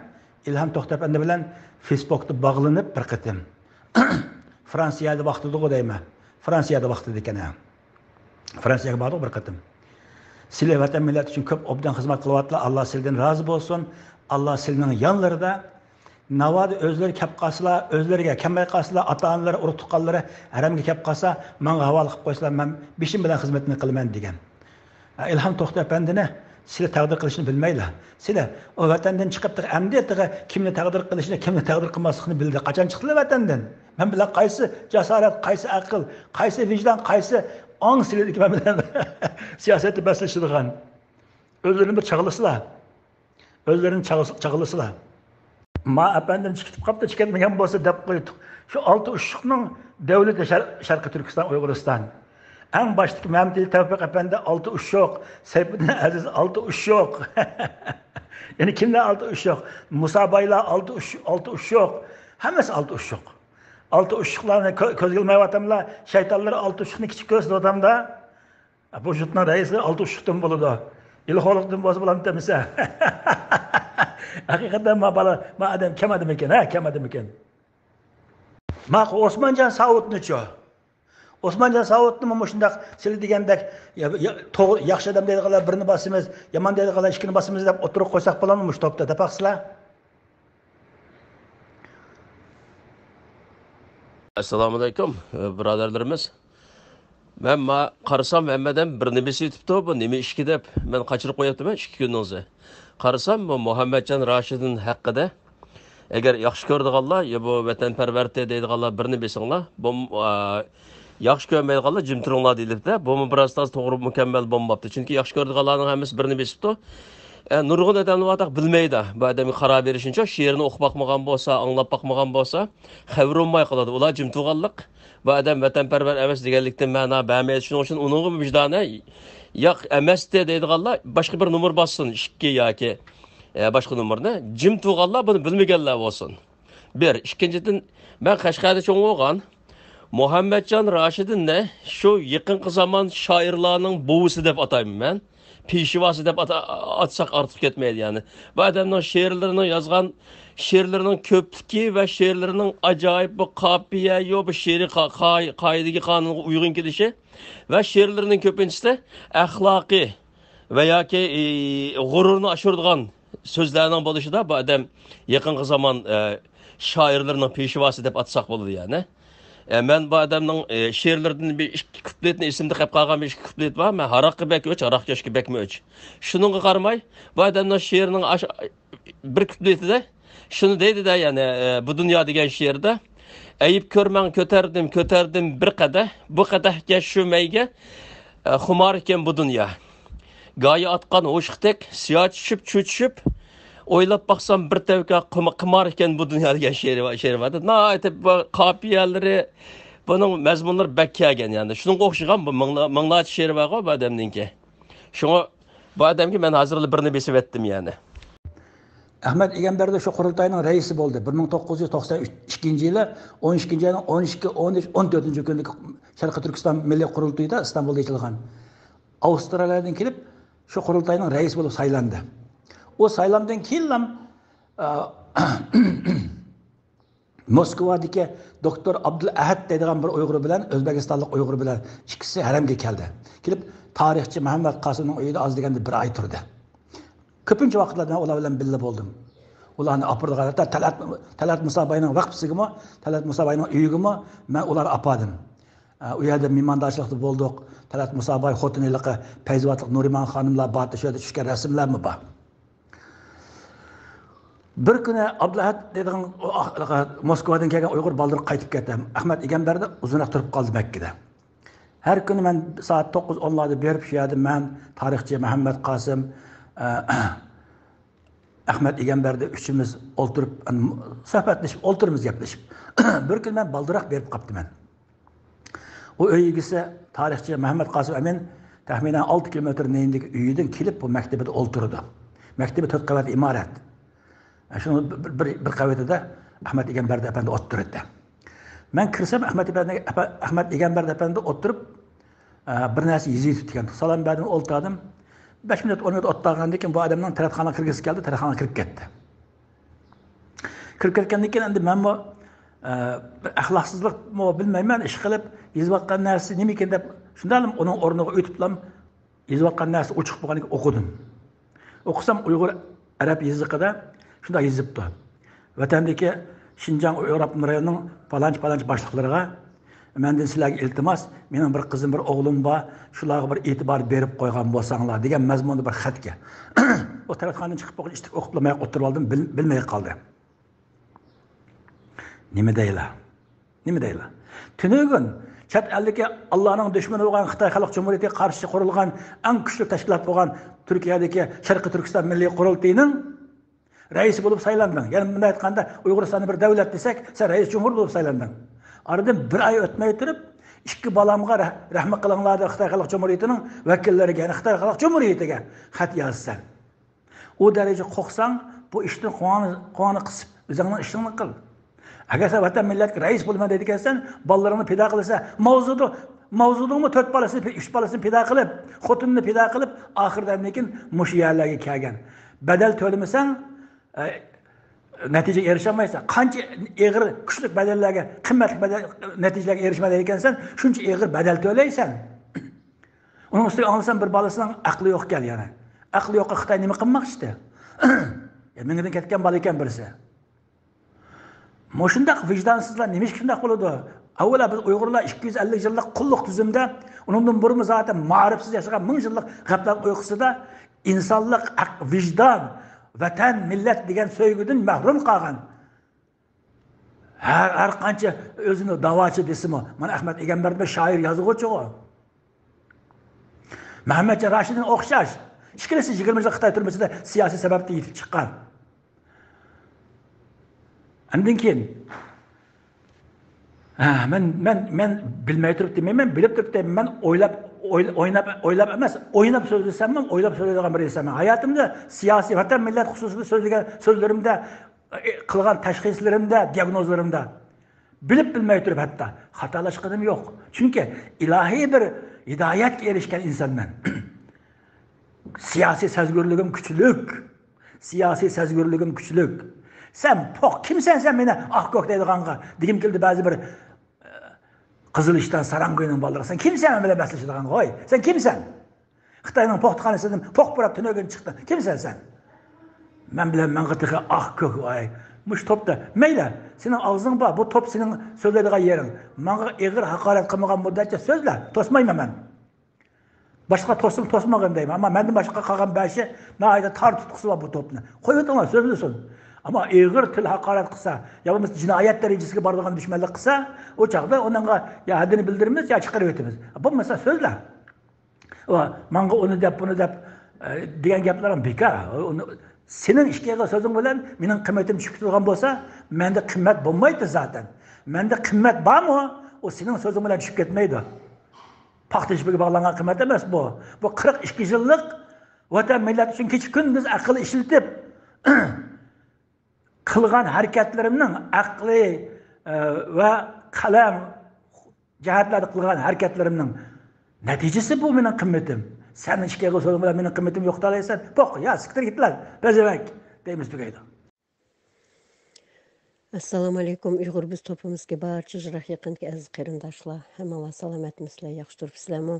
Ilham To'xti apandi bilan Facebookda bog'lanib bir qatim Fransiyada vaqtida deyman. Fransiyada vaqtida ekan. Fransiyaga bordik bir qatim. Sizlar vatan millat uchun ko'p obdan xizmat qilyapsizlar. Alloh sizlardan rozi bo'lsin. Allah sizning yanlarida navoda o'zlari kelib qolsalar, o'zlariga kelmay qolsalar, ota-onalari urug' tuqqanlari haramga kelib qolsa, menga havola qilib qo'ysalar, men beshim bilan xizmatini qilaman degan. Ilham To'xti apandini sizlar taqdir qilishni bilmaylar. Sizlar o vatandan chiqib amdiyatiga kimni taqdir qilishni, kimni taqdir qilmasligini bildi. Qachon chiqdilar vatandan? Men bilan qaysi jasorat, qaysi aql, qaysi vijdon, qaysi ong sizlarniki men bilan siyosatni baslashadigan. O'zlarini bir chaqlasizlar. Özlerini çağılısılar. Ma efendim çıkıp kapta çıkartmagan bolsa dep qo'ydik. Şu 6 uçluqning davlati Sharqiy Turkiston Uyg'uriston. Eng baştaki Mehmet Ali Tevfik Efendi 6 uçluq, Seyfuddin Aziz 6 uçluq. Yani kimler 6 uçluq? Musa Bayla 6 uçluq. Hammasi 6 uçluq. 6 uçluqlarni ko'z ilmayaptimlar. Shaytonlar 6 uçluqni kichik ko'rsatib odamda. Bu jutning raisi 6 uçluqdan bo'ladi. İlholikdan bo'lsa bo'lam demisa. Hakikaten ma adam kemadim ekan, ha, kemadim ekan. Ma Osmanjon Savutnichi. Osmanjon Savutni mana shundaq sizlar degandek yaxshi odam deydiganlar birini bosimiz, yomon deydiganlar ikkini bosimiz deb o'tirib qo'ysak bo'ladimi shu topda depaqsizlar?
Assalomu alaykum, birodarlarimiz. Men qarasam hammadan bir nimasi yetibdi, bu nima ishki deb men qachirib qo'yapman 2 kundan o'zi. Qarasam bu Muhammadjon Rashidin haqida agar yaxshi ko'rdiganlar, yo bu vatanparvarte deydiganlar birini bilsanglar, bu yaxshi ko'rmaydiganlar jim turinglar deyilibdi. Bu biroz to'g'ri mukammal bo'lmabdi. Chunki yaxshi ko'rdiganlarning hammasi birini bilibdi. Nurg'un odamlar vataq bilmaydi. Bu odamga qarab berishuncha she'rni o'qib boqmagan bo'lsa, anglab boqmagan bo'lsa, xabar olmay qoladi. Ular jim turganlik bu odam vatanparvar emas deganlikdan ma'no bermaydi. Shuning uchun uning vijdoni yo'q emas deydiganlar boshqa bir nomer bossin, 2 yoki boshqa nomerni. Jim turganlar buni bilmaganlar bo'lsin. Bir, ikkinchidan men Qashqarda cho'ng bo'lgan Muhammadjon Rashidinni shu yaqinqi zamon shoirlarning buvisi deb atayman men. Peshivasi deb atsak ortiq ketmaydi yani. Bu adamning she'rlarini yozgan she'rlarining ko'pligi va she'rlarining ajoyib bu qofiya yo bu she'ri qoidaga qonunga uyg'un kelishi va she'rlarining ko'pinchisi axloqiy va yoki g'ururni oshiradigan so'zlarning bo'lishida bu odam yaqinqi zamon shoirlarining peshivasi deb atsak bo'ladi yani. Men bu adamning she'rlaridan bir 2 kupletni esimda qolib qolgan bir 2 kuplet bor. Men haroqqa bek o'ch, haroq yoshga bekmi o'ch. Shuningga qaramay, bu adamning she'rining bir kupletida shuni deydi-da, ya'ni bu dunyo degan she'rda ayib ko'rmang ko'tardim bir qadah, bu qadahga shu mayga xumor ekan bu dunyo. Goyi atqan o'shqdek siyot tushib o'ylab baqsam bir tavka qimor ekan bu dunyo degan she'r var. Aytib bu qopiyalari buning mazmunlari bakkagan yani. Shunga o'xshagan bu minglarcha she'r bor bu odamninki. Shunga bu odamga men hozir birini besib etdim yani.
Ahmet Egamberdi şu qurultayning raisi bo'ldi. 1992 yılı 12 ayning 12, 13, 14 kundagi Sharqiy Turkiston milliy qurultayida Istanbulda ochilgan. Avstraliyadan kelib şu qurultayning raisi bo'lib saylandi. O saylamdan keyin Moskvadagi doktor Abdulahad deydigan bir Uyg'ur bilan O'zbekistonlik Uyg'ur bilan ikkisi haramga keldi. Kelib tarixchi Muhammad Qasimning uyida az deganda bir oy turdi. Ko'pincha vaqtlarda ular bilan birga bo'ldim. Ularni apirdilar. Talat Musabayning vaqtsigimi, Talat Musabayning uyigimi men ular apadim. U yerda mehmondoshlikda bo'ldik. Talat Musabay xotiniligi, Fayzvatlik Nuriman xonimlar bor, shu yerda tushgan rasmlarmi bor. Bir kuni Abdulahad deydigan Moskvadan kelgan Uyg'ur baldir qaytib ketdi. Ahmet Egamberdi uzunroq turib qoldi Makkada. Her kuni men soat 9:10larda berib shu yerda men tarixchi Muhammad Qasim, Ahmet Egamberdi üçümüz o'tirib suhbatlashib, o'tirimiz gaplashib. Bir kun men baldiroq berib qopdiman. O uy egisi tarixchi Muhammad Qasim Amin taxminan 6 kilometr neyindagi uyidan kelib bu maktabida o'tirdi. Maktabi 4 qavat imorat. Şunu bir qavatida Ahmet Egamberdi efendi o'tirdi. Men kirsam Ahmet Egamberdi efendi o'tirib bir narsa yezib tutgan. Salom berdim, o'ltirdim. 5 minut 10 minut o'ttirgandan keyin bu odamning taratxonaga kirgisi keldi, taratxonaga kirib ketdi. Kirib ketgandan keyin endi men bu axloqsizlik bilmayman, ish qilib yezayotgan narsa nima ekan deb shundan uning o'rniga o'tiblam yezayotgan narsa ochiq bo'lganiga o'qidim. O'qisam Uyg'ur arab yoziqida shunday yezibdi. Vatandagi Şinjan Uyg'ur rayoning falanch boshliqlariga mendan sizlarga iltimos, mening bir qizim, bir o'g'lim bor, shularga bir e'tibor berib qo'ygan bo'lsanglar degan mazmunda bir xatga. O taratxonadan chiqib bo'lib ishni o'qiblamay o'tirib oldim, bilmay qoldi. Nima deylar? Tunugun chet eldagi Allohning dushmani bo'lgan Xitoy Xalq Jumhuriyatiga qarshi qurilgan eng kuchli tashkilot bo'lgan Turkiyadagi Sharqiy Turkiston milliy qurultayining reisi bulup saylandın. Yani bunu aytganda Uygurstan'ı bir devlet desek, sen reis cumhur bulup saylandın. Aradan bir ay ötmey turib, ikki balamga rahmat qilinglar deb Xitoy Xalq Cumhuriyetining vakillariga, ya'ni Xitoy Xalq Cumhuriyetiga xat yozsan. O derece qo'qsang, bu ishni qoni qisib, o'zingning ishingni qil. Agar sen vatan millatga reis bo'lman deydigansan, bolalaringni pido qilsa, mavzudingmi 4 bolasini, 3 bolasini pido qilib, xotinni pido qilib, oxirdan lekin mush yerlarga kelgan. Badal to'lamasang, natijaga erishamaysan. Qancha eg'ir, kuchli badallarga, qimmatli natijalarga erishmadan ekansan, shuncha eg'ir badal to'laysan. Uning ustiga olsan bir bolasining aqli yo'q ekan yana. Aqli yo'qqa Xitoy nima qilmoqchi? Mendan ketgan bola ekan birisi. Moshundaq vijdonsizlar nima ish shunday qiladi? Avvalo biz Uyg'urlar 250 yillik qulluq tizimida, undan burun zaten ma'rifsiz yashagan 1000 yillik g'aflat uyqusida insonlik, vijdon, vatan, millat degan so'ygudan mahrum qolgan. Har qancha o'zini da'vochi desimi, mana Ahmad Egamberdi shoir yozuvchi o. Muhammadjon Rashidning o'xshash ikkilisi 20 yil Xitoy turmusida siyosiy sababdan yetib chiqqan. Ondan keyin men bilmay turib demayman, bilib turib deyman. Men o'ylab emas, o'ynab so'zlasamman, o'ylab so'zlaydigan bir insonman. Hayotimda siyosiy vatan millat xususida so'zlagan so'zlarimda, qilgan tashxislarimda, diagnozlarimda bilib bilmay turib hatto xatolashganim yo'q. Chunki ilohiy bir hidoyatga erishgan insonman. Siyosiy sezgurligim kuchlik. Siyosiy sezgurligim kuchlik. Sen kimsen sen meni ko'k deydiganға degim keldi ba'zi bir qizil ishdan Sarangoyning bolalar. Sen kimsen bilan baslashadigan qo'y? Sen kimsen? Xitoyning poxtxonasidan poq burab tunogin chiqdi. Kimsen sen? Men bilan mang'itiga ko'k voy. Mush topda. Mayli, sening og'zing bor, bu top sening so'zlaydigan yering. Menga eg'ir haqorat qilmagan muddatcha so'zla, to'smayman men. Boshqa to'smagan deyman, ammo mendan boshqa qolgan bashi noyda tar tutqusi bor bu topni. Qo'yinglar, so'zlasin. Ama eg'ir til haqorat qilsa, yo bo'lmasa jinoyat darajasiga boradigan dushmanlik qilsa, o chaqda onanga ya hadini bildiramiz, ya chiqarib o'tamiz. Bo'lmasa so'zlar. Va menga uni deb, buni deb degan gaplarim bekor. Sening ishga so'zing bilan mening qimmatim tushib turgan bo'lsa, menda qimmat bo'lmaydi zaten. Menda qimmat bormi? O sening so'zing bilan tushib ketmaydi. Paxta ishiga bog'langan qimmat emas bu. Bu 42 yillik vatan millat uchun kecha kunduz aql ishlatib qilgan harakatlarimning aqli va qalam jihatlarda qilgan harakatlarimning natijasi bu mening qimmatim. Sen ishga qo'shilgan bilan mening qimmatim yo'q deysan. Boq, ya siktir gitlar. Bezemek deymiz tugaydi.
Assalomu alaykum Uyg'ur biz topimizga barcha jiroq yaqinki aziz qarindoshlar. Hamma salomatmisizlar, yaxshi turibsizlarmi?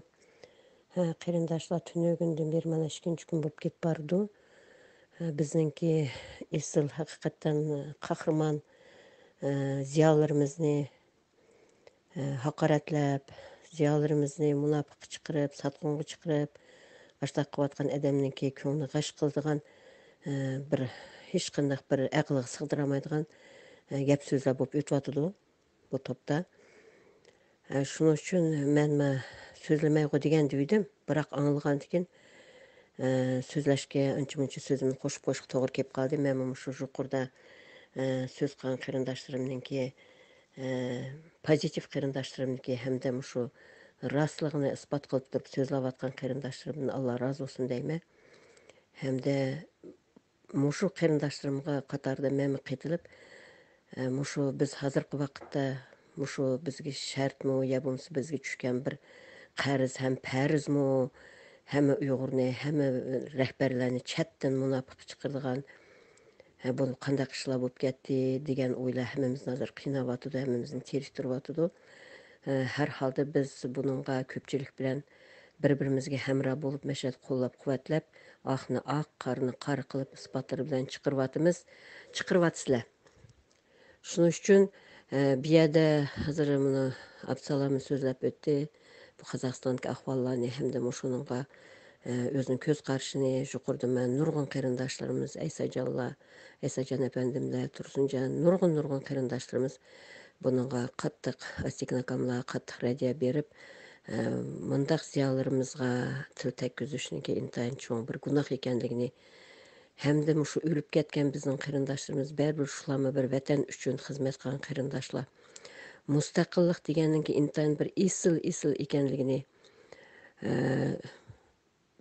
Qarindoshlar tunugundan beri mana 2-chi kun bo'lib ketib bordi. Bizningki esil haqiqatan qahramon ziyolarimizni haqoratlab, ziyolarimizni munofiq chiqarib, satqinga chiqarib, ashtaq qilayotgan odamningki ko'ngli g'ash qiladigan bir hech qanday bir aqlga sig'dirolmaydigan gap so'zlar bo'lib o'tyotdi bu topda. Shuning uchun men so'zlamay qo'ygan dedim, biroq anglagandan keyin so'zlashga ancha-muncha so'zimni qo'shib to'g'ri kelib qoldi. Men shu yuqorida so'z qilgan qarindoshlarimningki pozitiv qarindoshlarimniki hamda shu rostligini isbot qilib turib so'zlayotgan qarindoshlarimdan Alloh rozi bo'lsin deyman. Hamda shu qarindoshlarimga qatorda men qaytilib shu biz hozirgi vaqtda shu bizga shartmi yo bo'lmasa bizga tushgan bir qarz ham farzmi, hamma Uyg'urni, hamma rahbarlarni chatdan munofiq chiqargan, bu qanday ishlar bo'lib ketdi degan o'ylar hammamizni hozir qiynayotdi, hammamizni terishtiryotdi. Har holda biz buningga ko'pchilik bilan bir-birimizga hamroh bo'lib, mashat qo'llab-quvvatlab, oqni oq, qorni qor qilib isbotlar bilan chiqaryapsizlar. Shuning uchun bu yerda hozir buni Absalom so'zlab o'tdi. Bu Qozog'istondagi ahvollarni hamda shuningga o'zining ko'z qarashini yuqorida men nurg'un qarindoshlarimiz Aysajon apandimlar, Tursunjon, nurg'un qarindoshlarimiz buningga qattiq astiknakamlar qattiq radiya berib, mundaq ziyolarimizga til tekkizishniki intayin cho'ng bir gunoh ekanligini hem de şu ölüp ketken bizning qarindoshlarimiz baribir shularni bir vatan uchun xizmat qilgan qarindoshlar. Mustaqillik degandan keyin intayin bir isil ekanligini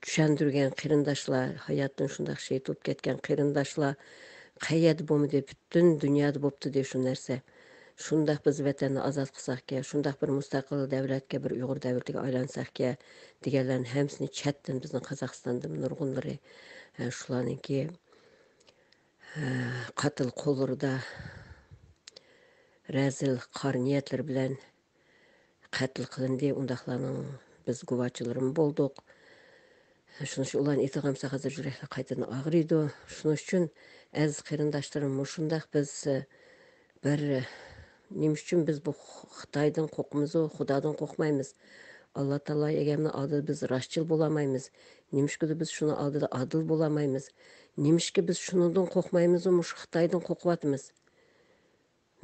tushundirgan qarindoshlar, hayotdan shunday shay bo'lib ketgan qarindoshlar qayerda bo'lmadi, butun dunyoda bo'libdi deb shu narsa. Shunday biz vatanni ozod qilsakka, shunday bir mustaqil davlatga, bir Uyg'ur davlatiga aylansakka deganlarning hammasini chatdan bizning Qozog'istondan nurg'unlari shularningki qatl qo'llarida razil qor niyatlar bilan qatl qilindi. Undaqlarning biz guvohchilarimiz bo'ldik. Shuning uchun ularni aytganimsa hozir yuraklar qaytadan og'riydi. Shuning uchun aziz qarindoshlarim, shundoq biz bir nima uchun biz bu Xitoydan qo'rqmaymiz, Xudodan qo'rqmaymiz. Alloh taolo egamni oldida biz rostchil bo'lamaymiz. Nimishki biz shuni oldida adil bo'lamaymiz. Nimishki biz shundan qo'rqmaymiz, shu Xitoydan qo'rqyapmiz.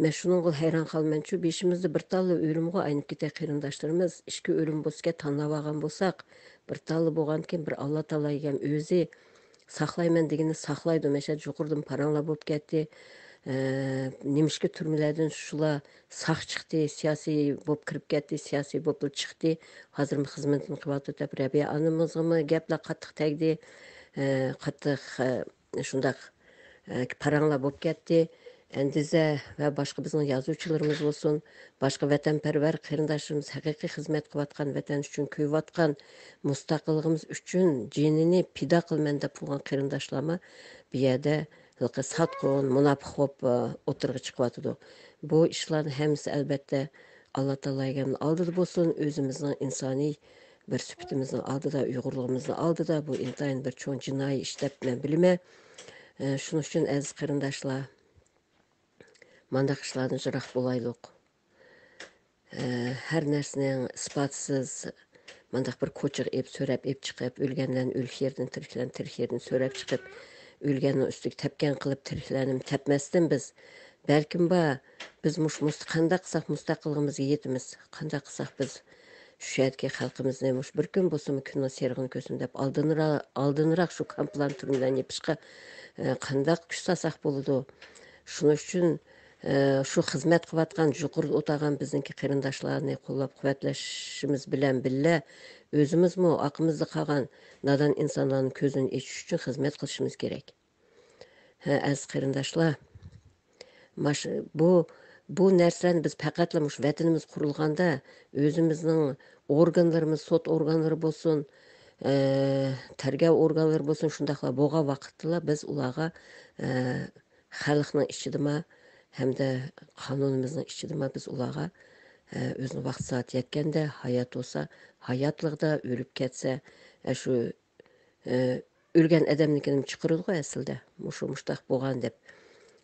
Men shunga hayron qolman. Shu beshimizda bir talla o'limga aynib ketay qarindoshlarimiz. Ikki o'lim bo'lsa tanlab olgan bo'lsak, bir talla bo'lgan keyin bir Alloh taolo egam o'zi saqlayman degani saqlaydi. Mesha yuqurdan paranglar bo'lib ketdi. Nimishki turmalardan shular saq chiqdi, siyosiy bo'lib kirib ketdi, siyosiy bo'lib chiqdi. Hozir xizmatini qilyapti deb Rabiya onamizga gaplar qattiq tegdi. Qattiq shundaq paranglar bo'lib ketdi. Endize ve başka bizim yazıcılarımız olsun, başka vatanperver qarindoshlarimiz haqiqiy xizmat qilayotgan, vatan uchun kuyayotgan, mustaqilligimiz uchun jinini pida qilman deb bo'lgan qarindoshlarga bu yerda satqin, munofiq bo'lib o'tirg'i chiqyotidi. Bu ishlarning hammasi albatta Alloh taologa oldida bo'lsin, o'zimizning insoniy bir sifatimizning oldida, Uyg'urligimizning oldida bu intayin bir cho'ng jinoiy ish deb men bilaman. Shuning uchun aziz qarindoshlar, mandaq ishlardan jiroq bo'laylik. Her narsaning isbotsiz mandaq bir ko'chaga so'rab chiqib, o'lganlarni o'lik yerdan, tiriklarni tirik yerdan so'rab chiqib, o'lganni ustiga tepgan qilib tiriklarni tepmasdan balkim biz qanday qilsak mustaqilligimizga yetamiz. Qanday qilsak biz shu yerdagi xalqimizni bir kun bo'lsa kunni serg'in ko'rsin deb oldinroq shu kamplan turmalarni yepishga qanday kuch salsak bo'ladi. Shuning uchun şu xizmat qilayotgan yuqorida o'tirgan bizningki qarindoshlarni qo'llab-quvvatlashimiz bilan birga o'zimizmi aqimizda qolgan nodon insonlarning ko'zini echish uchun xizmat qilishimiz kerak. Aziz qarindoshlar, bu narsani biz faqat vatanimiz qurilganda o'zimizning organlarimiz, sot organlari bo'lsin, tergov organlari bo'lsin, shundaqlar bo'lgan vaqtda biz ularga xalqning ichida hem de kanunumuzun içinde biz ularga özünün vaqt saat yetkende hayat olsa, hayatlıqda ölüp ketse, şu ölgen adamnikini çıkırıldı aslında. Muştaq boğan dep.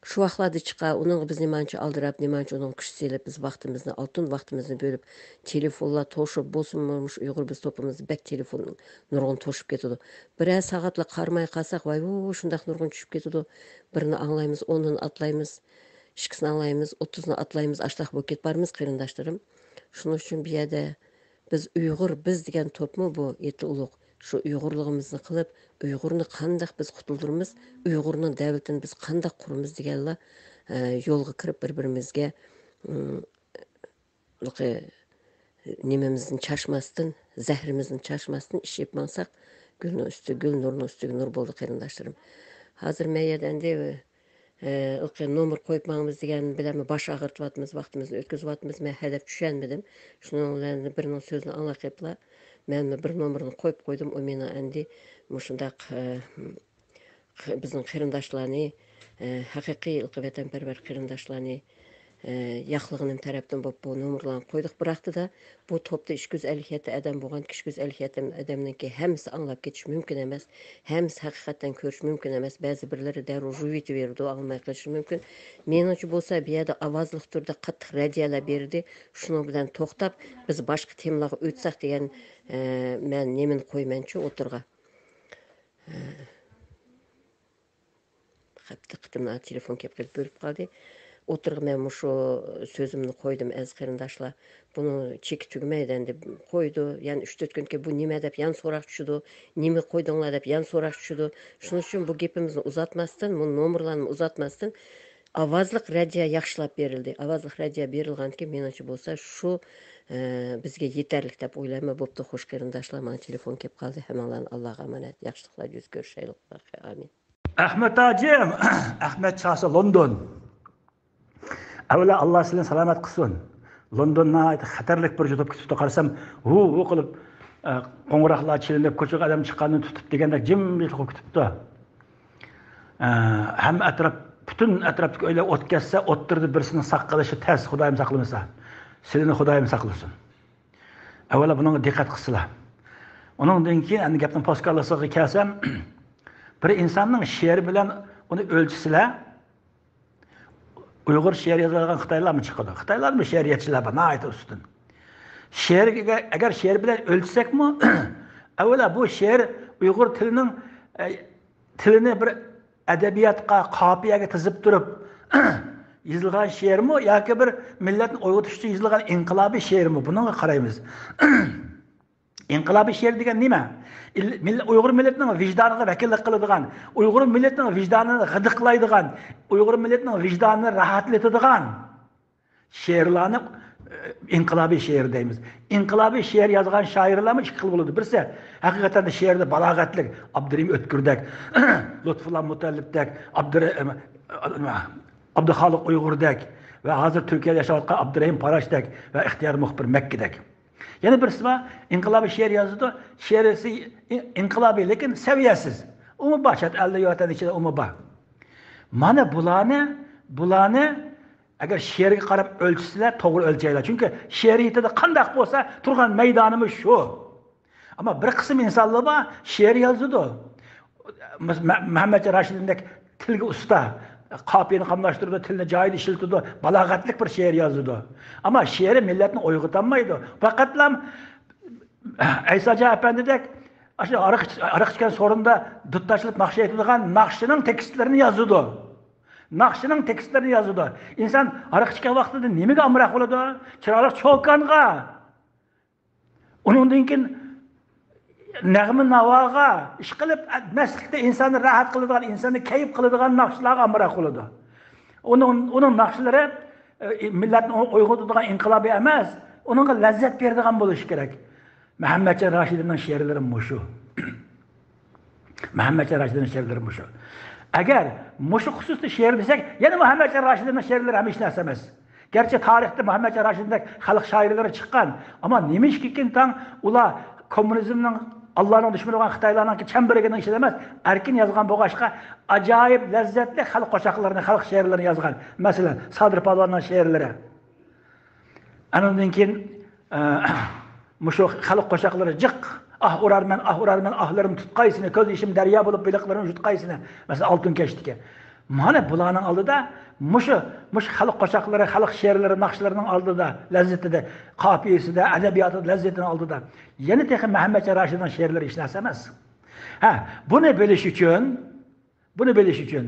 Şu vaqtlarda çıqa, onun biz nimançı aldırap, nimançı onun kişisiyle biz vaxtımızı, altın vaxtımızı bölüp, telefonla toşup, bozulmamış Uyghur biz topumuzda bek telefonun nurgun toşup getidi. Birer saatla qarmay qalsaq, vay şundaq nurgun düşüp getidi. Birini anlayımız, onun atlayımız. İkisini anlayımız, 30'unu atlayımız, açtaq boket barımız qarindoshlarım. Şunun için bir yerde biz Uyghur, biz degan topmu bu yeti uluq. Şu Uyg'urligimizni qilib, Uyg'urni qandaq biz qutuldurimiz, Uyg'urning davlatini biz qandaq qurimiz deganlar yo'lga kirib bir-birimizga nimamizning chashmasdan, zahrimizning chashmasdan ish yapmasak, gulning ustiga gul, nurning ustiga nur bo'ldi qarindoshlarim. Hozir men yerdan nomer qo'yib mangimiz degan bilan bosh og'irtyapmiz, vaqtimizni o'tkazyapmiz. Men hadab tushunmadim. Shuningdan birning so'zini anglaqiblar. Men bir nomerni qo'yib qo'ydim. O meni endi mushundaq bizning qarindoshlarni, haqiqiy vatanparvar qarindoshlarni yaxlığının tarafdan bu nomerlarni qo'ydik. Biroqda bu topda 257 adam bo'lgan, 257 adamning ki hamsi anglab ketish mumkin emas. Hamsi haqiqatan ko'rish mumkin emas. Ba'zi birlari darrov juviti berdi, anglay qilish mumkin. Menimcha bo'lsa bu yerda ovozli turda qattiq radiyalar berdi. Shuning bilan to'xtab biz boshqa temalarga o'tsak degan men nemin qo'ymanchi o'tirga. Hatto qitimdan telefon kelib bo'lib qoldi. O'tirib men şu sözümni koydum az qarindoshlar. Bunu cheki tugmaydi deb qo'ydi. Yani 3-4 kunga bu nima deb yan so'roq tushdi. Nima qo'ydinglar deb yan so'roq tushdi. Shuning uchun bu gapimizni uzatmasdan, bu nomerlarni uzatmasdan avazliq radio yaxshilab berildi. Avazliq radio berilgandan keyin menimcha bo'lsa shu bizga yetarli deb o'ylayman. Bo'pti, xo'sh qarindoshlar, menga telefon kelib qoldi. Hammalarni Allohga omonat. Yaxshiliklar yuz ko'rishaylik. Amin.
Ahmet Hacım, Ahmet Çağsı London. Evvela Allah sizin selamet kılsın. London'a ait xatarlik bir jutup tutup qarasam, hu qilib qo'ng'iroqlar chilinib, ko'chaga adam chiqqanini tutib deganda jimlik qilib kutibdi. Ham atrof, butun atrofga o'ylab o'tkazsa, o'ttirdi birisini saqlashi tez, Xudoyim saqlamasa. Sizini Xudoyim saqlasin. Evvela bunga diqqat qilsizlar. Ondan keyin endi gapning poskalasiga kelsam, bir insonning she'ri bilan uni o'lchisilar. Uyg'ur she'r yozadigan Xitoylarmi chiqadi? Xitoylarmi she'riyatchilar bor, nayt ustun. She'rga agar she'r bilan o'lchsakmi, avvalo bu she'r Uyg'ur tilini bir adabiyotga, qofiyaga tizib turib yozilgan she'rmi yoki bir millatni uyg'otish uchun yozilgan inqilobiy she'rmi? Bunga qaraymiz. İnqilobiy she'r degan nima? Uyg'ur millatining vijdoniga vakillik qiladigan, Uyg'ur millatining vijdonini g'idiqlaydigan, Uyg'ur millatining vijdonini rahatlatadigan she'rlarni inqilobiy she'r deymiz. Inqilobiy she'r yozgan shoirlarmi ikki xil bo'ladi. Birisi haqiqatan she'rda balog'atlik, Abdurahim O'tkurdek, Lutfullah Mutallibdek, Abduxoliq Uyg'urdek va hozir Turkiyada yashayotgan Abdurahim Parashdek va Ixtiyor Muxbir Makkidek. Yani birisi var, inqilobiy she'r yozdi, she'risi inqilobiy lekin saviyasiz. Umi başat 50 yo'tan ichida umi bor. Mana bularni agar she'rga qarab o'lchsalar, to'g'ri o'lchaylar. Chunki she'riyatida qanday bo'lsa, turgan maydonimiz shu. Ammo bir qism insonlar bor, she'r yozdi. Muhammad Rashidindek tilga usta, qopiyani qamlashtirdi, tilni joyida ishlatdi, balog'atlik bir she'r yozdi. Ammo she'ri millatni uyg'otamaydi. Faqatlam Aysaja apandidek aşı araq ichgan so'rinda dud tashlab naqsh aytadigan naqshining tekstlarini yozdi. Naqshining tekstlarini yozdi. Inson araq ichgan vaqtida nimaga amroq bo'ladi? Chiroyli cho'konga. Undan keyin nag'mi navoga ish qilib maslikda insonni rahat qiladigan, insonni kayf qiladigan naqshlarga amroq bo'ladi. Uning naqshlari millatni uyg'otadigan inqilobiy emas, uningga lazzat beradigan bo'lishi kerak. Muhammadjon Rashidovning she'rlari mushu. Muhammadjon Rashidovning she'rlari mushu. Agar mushu xususda she'r desak, yana Muhammadjon Rashidovning she'rlari ham hech narsa emas. Gerçi tarixda Muhammadjon Rashidovning xalq shoirlari chiqqan, ammo nimishkikin tang ular kommunizmning Allah'ın düşmanı olan Xitaylarning çemberigining ichida emas, erkin yozgan bo'lg'ashqa ajoyib lazzatli xalq qo'shiqlarini, xalq she'rlarini yozgan. Masalan, Sadir Palvonning she'rlari. Andan keyin mushu xalq qo'shiqlari jiq urarman, ahlarim tutqaysini, ko'z ishim daryo bo'lib biliqlarim jutqaysini. Masalan, Oltin Keshdiki. Mana bularning oldida mushu xalq qo'shiqlari, xalq she'rlari, naqshlarining oldida, lazzatida, qofiyasida, adabiyotida, lazzatining oldida yana texi Muhammadjon Rashidovning she'rlari hech narsa emas. Buni bilish uchun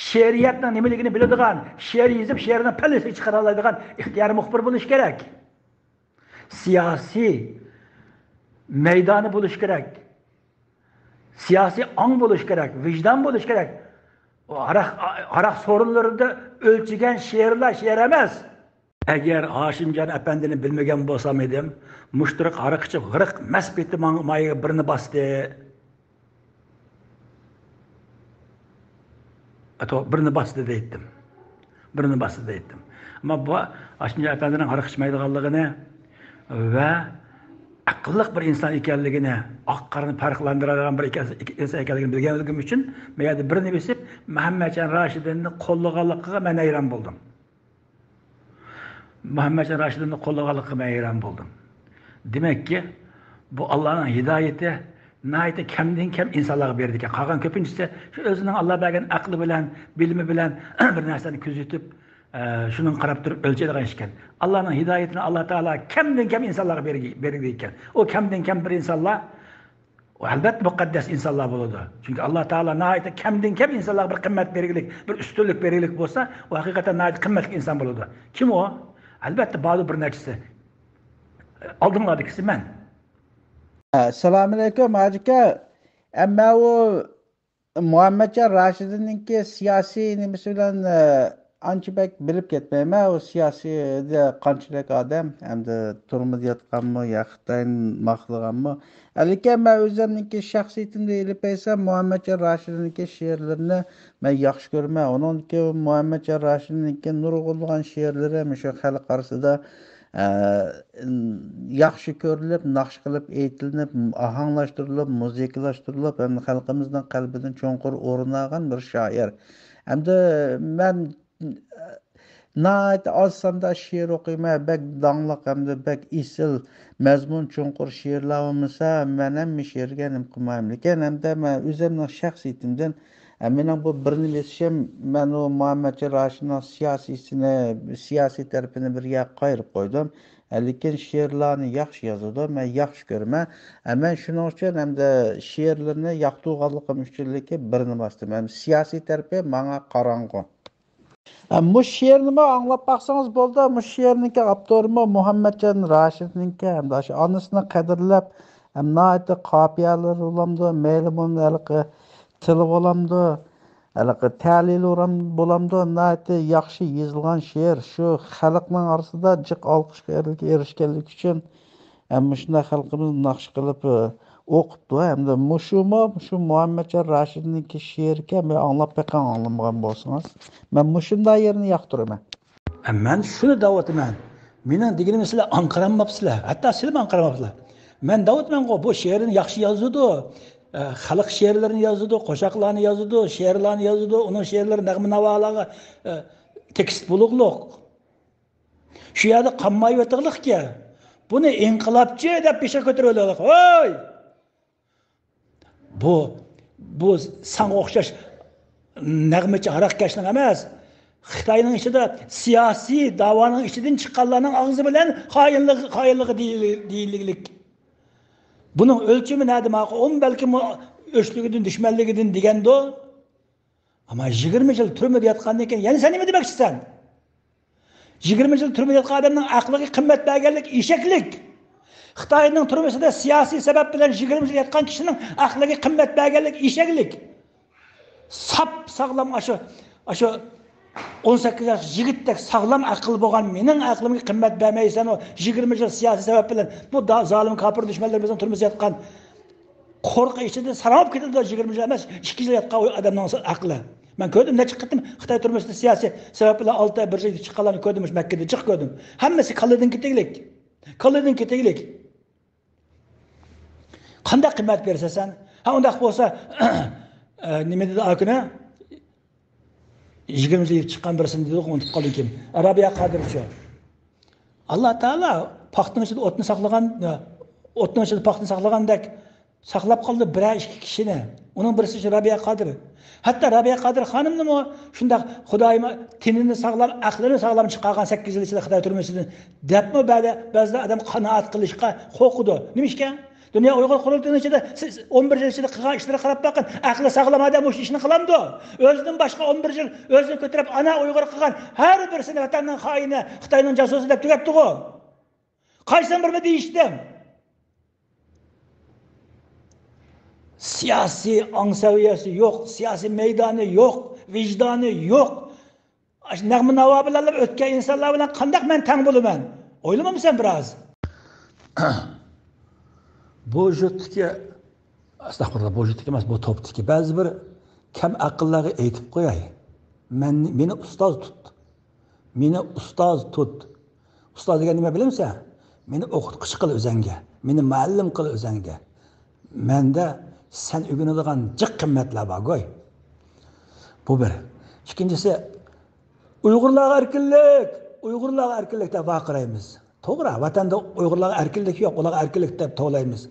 she'riyatning nimaligini biladigan, she'r yozib, she'rni palisiga chiqara oladigan ixtiyor muxbir bo'lish kerak. Siyosiy maydoni bo'lish kerak. Siyosiy ong bo'lish kerak, vijdon bo'lish kerak. Araq sorunlarında ölçügen şiirler şiir emez. Eğer Haşimcan Efendi'ni bilmegen bolsam edim, muşturuk araq içip gırık mesbeti mayı birini bastı. Birini bastı deyittim. Ama bu Haşimcan Efendi'nin araq içmaydıqallığını ve akıllık bir insan ekanligini, oq-qorani farqlantiradigan bir inson ekanligini bilganligim uchun men birini bilib Muhammadjon Rashidovni qo'llaganligiga men hayron bo'ldim. Demakki, bu Allohning hidoyati nayta kamdan kam insonlarga berdi ekan. Qolgan ko'pinchisi shu o'zining Alloh bergan aqli bilan, bilimi bilan bir narsani kuzatib, şunun qarab turib o'lchaydigan ekan. Allohning hidoyatini Alloh taolo kamdan kam insonlarga berdi ekan. O kamdan kam bir insonlar Albatta muqaddas insonlar bo'ladi. Chunki Alloh taolo nihoyatda kamdan kam insonlarga bir qimmat bergilik, bir ustunlik bergilik bo'lsa, u haqiqatan nihoyat qimmatli inson bo'ladi. Kim o? Albatta ba'zi bir nechisi. Oldinlardagisi men.
Assalomu alaykum aka. Ammo u Muhammadjon Rashidovninki siyosiy nimasi bilan ancha bak bilib ketmayman. U siyosiyda qanchalik odam hamda turmayotganmi, yaxdan maqlaganmi. Lekin men o'zimniki shaxsiyatimda elib aysam Muhammadjon Rashidovninki she'rlarini men yaxshi ko'raman. Uningki Muhammadjon Rashidovninki nurg'unlagan she'rlari shu xalq orasida yaxshi ko'rilib, naqsh qilib aytilinib, ahanglashtirilib, musiqalashtirilib, ham xalqimizning qalbidan cho'nqur o'rin olgan bir shoir. Hamda men nihoyat oz sonda she'r o'qiyman, bak dangliq hamda bak isil mazmun cho'nqur she'rlar bo'lmasa, men ham she'rga nim qilmayman. Lekin hamda men o'zimning shaxsiyatimdan mening bu bir nimasi men u Muhammadjon Rashidovning siyosiy tarafini bir yoqqa qo'yib qo'ydim. Lekin she'rlarni yaxshi yozadi, men yaxshi ko'raman. Men shuning uchun hamda she'rlarni yoqtirganligim uchunligi bir nimasi. Men siyosiy tarafi menga qorong'u. Bu she'rni anglab baqsangiz bo'ldi. Bu she'rniki avtorimi Muhammadjon Rashidovniki hamda shu onasini qadrlab, nihoyatda qofiyalar bo'lamdi, ma'lumotlarga til bo'lamdi, alaqa ta'lil bo'lamdi, nihoyatda yaxshi yozilgan she'r. Shu xalqning orasida jiq olqishga erishganlik uchun shunday xalqimiz naqsh qilib o'qibdi hamda shu Muhammadjon Rashidovniki she'rga men anglab baqqan anglamagan bo'lsangiz, men shunday yerni yoqtiraman.
Men shuni da'vatman. Mening deganim sizlar anqaramabsizlar. Hatto sizlar anqaramabsizlar. Men da'vatman-ku, bu she'rni yaxshi yozadi. Xalq she'rlarini yozadi, qo'shiqlarni yozadi, she'rlarni yozadi, uning she'rlari nag'ma navolarga tekst buluqliq. Shu yerda qammayib o'tirliqki, buni inqilobchi deb pesha ko'tarib oldik. Voy! Bu san o'xshash nag'machi harakatchilar emas. Xitoyning ichida siyosiy da'voning ichidan chiqqanlarning og'zi bilan xoinligi deyillik. Bunun ölçümü neydi? 10 belki ölçlüğüdün, düşmanlığıdın degende o. Ama 20 yıl türmede yatkan deyken, yani sen ne demek istersen? 20 yıl türmede yatkan adamın aklığı kıymet belgelik, işeklik. Xitayning türmesinde siyasi sebep bilen 20 yıl yatkan kişinin aklığı kıymet belgelik, işeklik. Sap sağlam aşı 18 yaş yigitdek sağlam akıl boğan mening aklımga qimmat bermaysan o 20 yıl siyasi sebep bilen bu da zalim kafir düşmanlarımızın turmuş yatkan korku içinde sarap ketdi 20 yıl emas 2 yıl yatkan adamның aklı. Ben gördüm ne çıktım Xitay turmusida siyasi sebep bilen 6 ay bir yıl çıqqanlarni gördüm Mekke'de çık gördüm. Hammasi qallidan keteglik. Qallidan keteglik. Qanday qimmat bersa sen? Ha undaq bo'lsa nima dedi akına? 20 yıl çıkan birisini dedi, unutib qoldim kim? Arabiya Qadirchi. Allah Taala paxtning ichida o'tni saqlagan, o'tning ichida paxtni saqlagandek saqlab qoldi bir ikki kishini. Uning birisi Rabiya Qadir. Hatta Rabiya Qadir xonimni shundaq Xudoyim tinini saqlab, aqlini saqlab chiqqan 8 yil ichida Xitoy turmasidan debmi ba'zi adam qanoat qilishga qo'rqidi. Nima ishga? Dünya Uyghur kurulduğunun içinde 11 yıl içinde kılan işleri kılıp bakın. Aklı sağlam adam bu işini kılamdı. Özünün başka 11 yıl özünü götürüp ana Uyghur kılan her birisini vatanının haini Xitayning casusu deb tügetdi o. Qaysan birini deyiştim. Siyasi ansaviyesi yok, siyasi meydanı yok, vicdanı yok. Nağmı navabilerle ötken insanlar bilen kandak men tang bulumen. Oylama mı sen biraz? Bu jutdiki astagfirullah bu jutdiki emas bu topdiki ba'zi bir kam aqllarga aytib qo'yay. Meni ustoz tut. Meni ustoz tut. Ustoz degan nima bilamsan? Meni o'qituvchi qil o'zingga. Meni muallim qil o'zingga. Menda sen o'rganadigan jiq qimmatlar bor go'y. Bu bir. Ikkinchisi Uyg'urlarga erkinlik deb baqiraymiz. To'g'ri, vatanda Uyg'urlarga erkinlik yo'q, ularga erkinlik deb to'laymiz.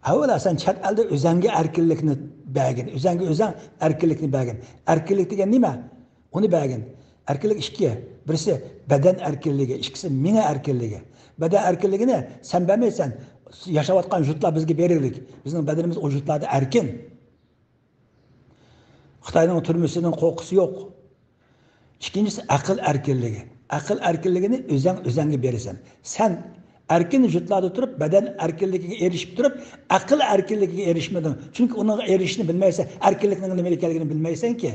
Avvalo sen chet elda o'zingga erkinlikni bergin, o'zingga o'zing erkinlikni bergin. Erkinlik degan nima? Uni bergin. Erkinlik ikki. Birisi badan erkinligi, ikkisi mina erkinligi. Badan erkinligini sen bermaysan, yaşayotgan jutlar bizga berildik. Bizning badanimiz o jutlarda erkin. Xitoyning turmushining qo'rqisi yo'q. İkincisi akıl erkinliği. Akıl erkinliğini özenge verirsen. Sen erkin jutlarda durup beden erkinliğine erişip durup akıl erkinliğine erişmedin. Çünkü onun erişini bilmeysen, erkinliğinin ne meliklerini bilmeysen ki.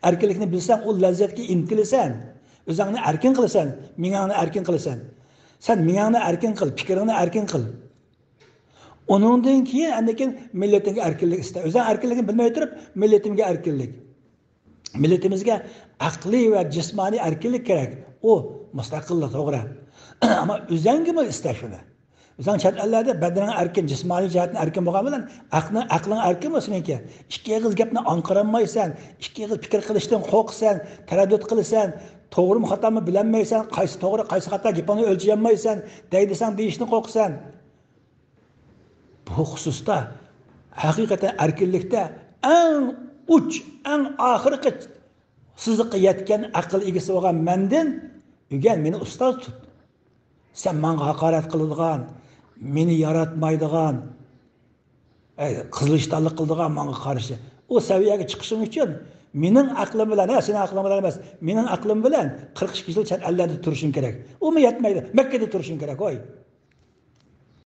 Erkinliğini bilsen o lezzetki intilesen. Özünü erkin kılsan, minanı erkin kılsan. Sen minanı erkin kıl, fikrini erkin kıl. Onundan keyin andakin milletine erkinlik iste. Özün erkinliğini bilmey durup milletine erkinlik. Milletimizge akli ve cismani erkinlik gerek. O müstakillik doğru. Ama özengi mi ister şunu? Özen chet ellerde bedenin erkin, cismani cihetin erkin bo'lgan bilan aklın erkin bo'lsin ki. İki yığız gapni anqıranmaysan, iki yığız fikir qilishdan qo'rqsan, taraddud qilsan, to'g'ri mi xato mi bilinmaysan, qaysi to'g'ri, qaysi xato gapini o'lcholmaysan, deydisan deyishni qo'rqsan. Bu xususda haqiqatan erkinlikda eng uch, eng oxirgi siziqqa yetgan aql egasi bo'lgan mendan o'rgan, meni ustoz tut. Sen menga haqorat qiladigan, meni yaratmaydigan, qizilishtanlik qiladigan menga qarshi o saviyaga chiqishing uchun mening aqlim bilan, sening aqling bilan emas, mening aqlim bilan 42 yil chet ellarda turishing kerak. U mu yetmaydi? Makkada turishing kerak, oy.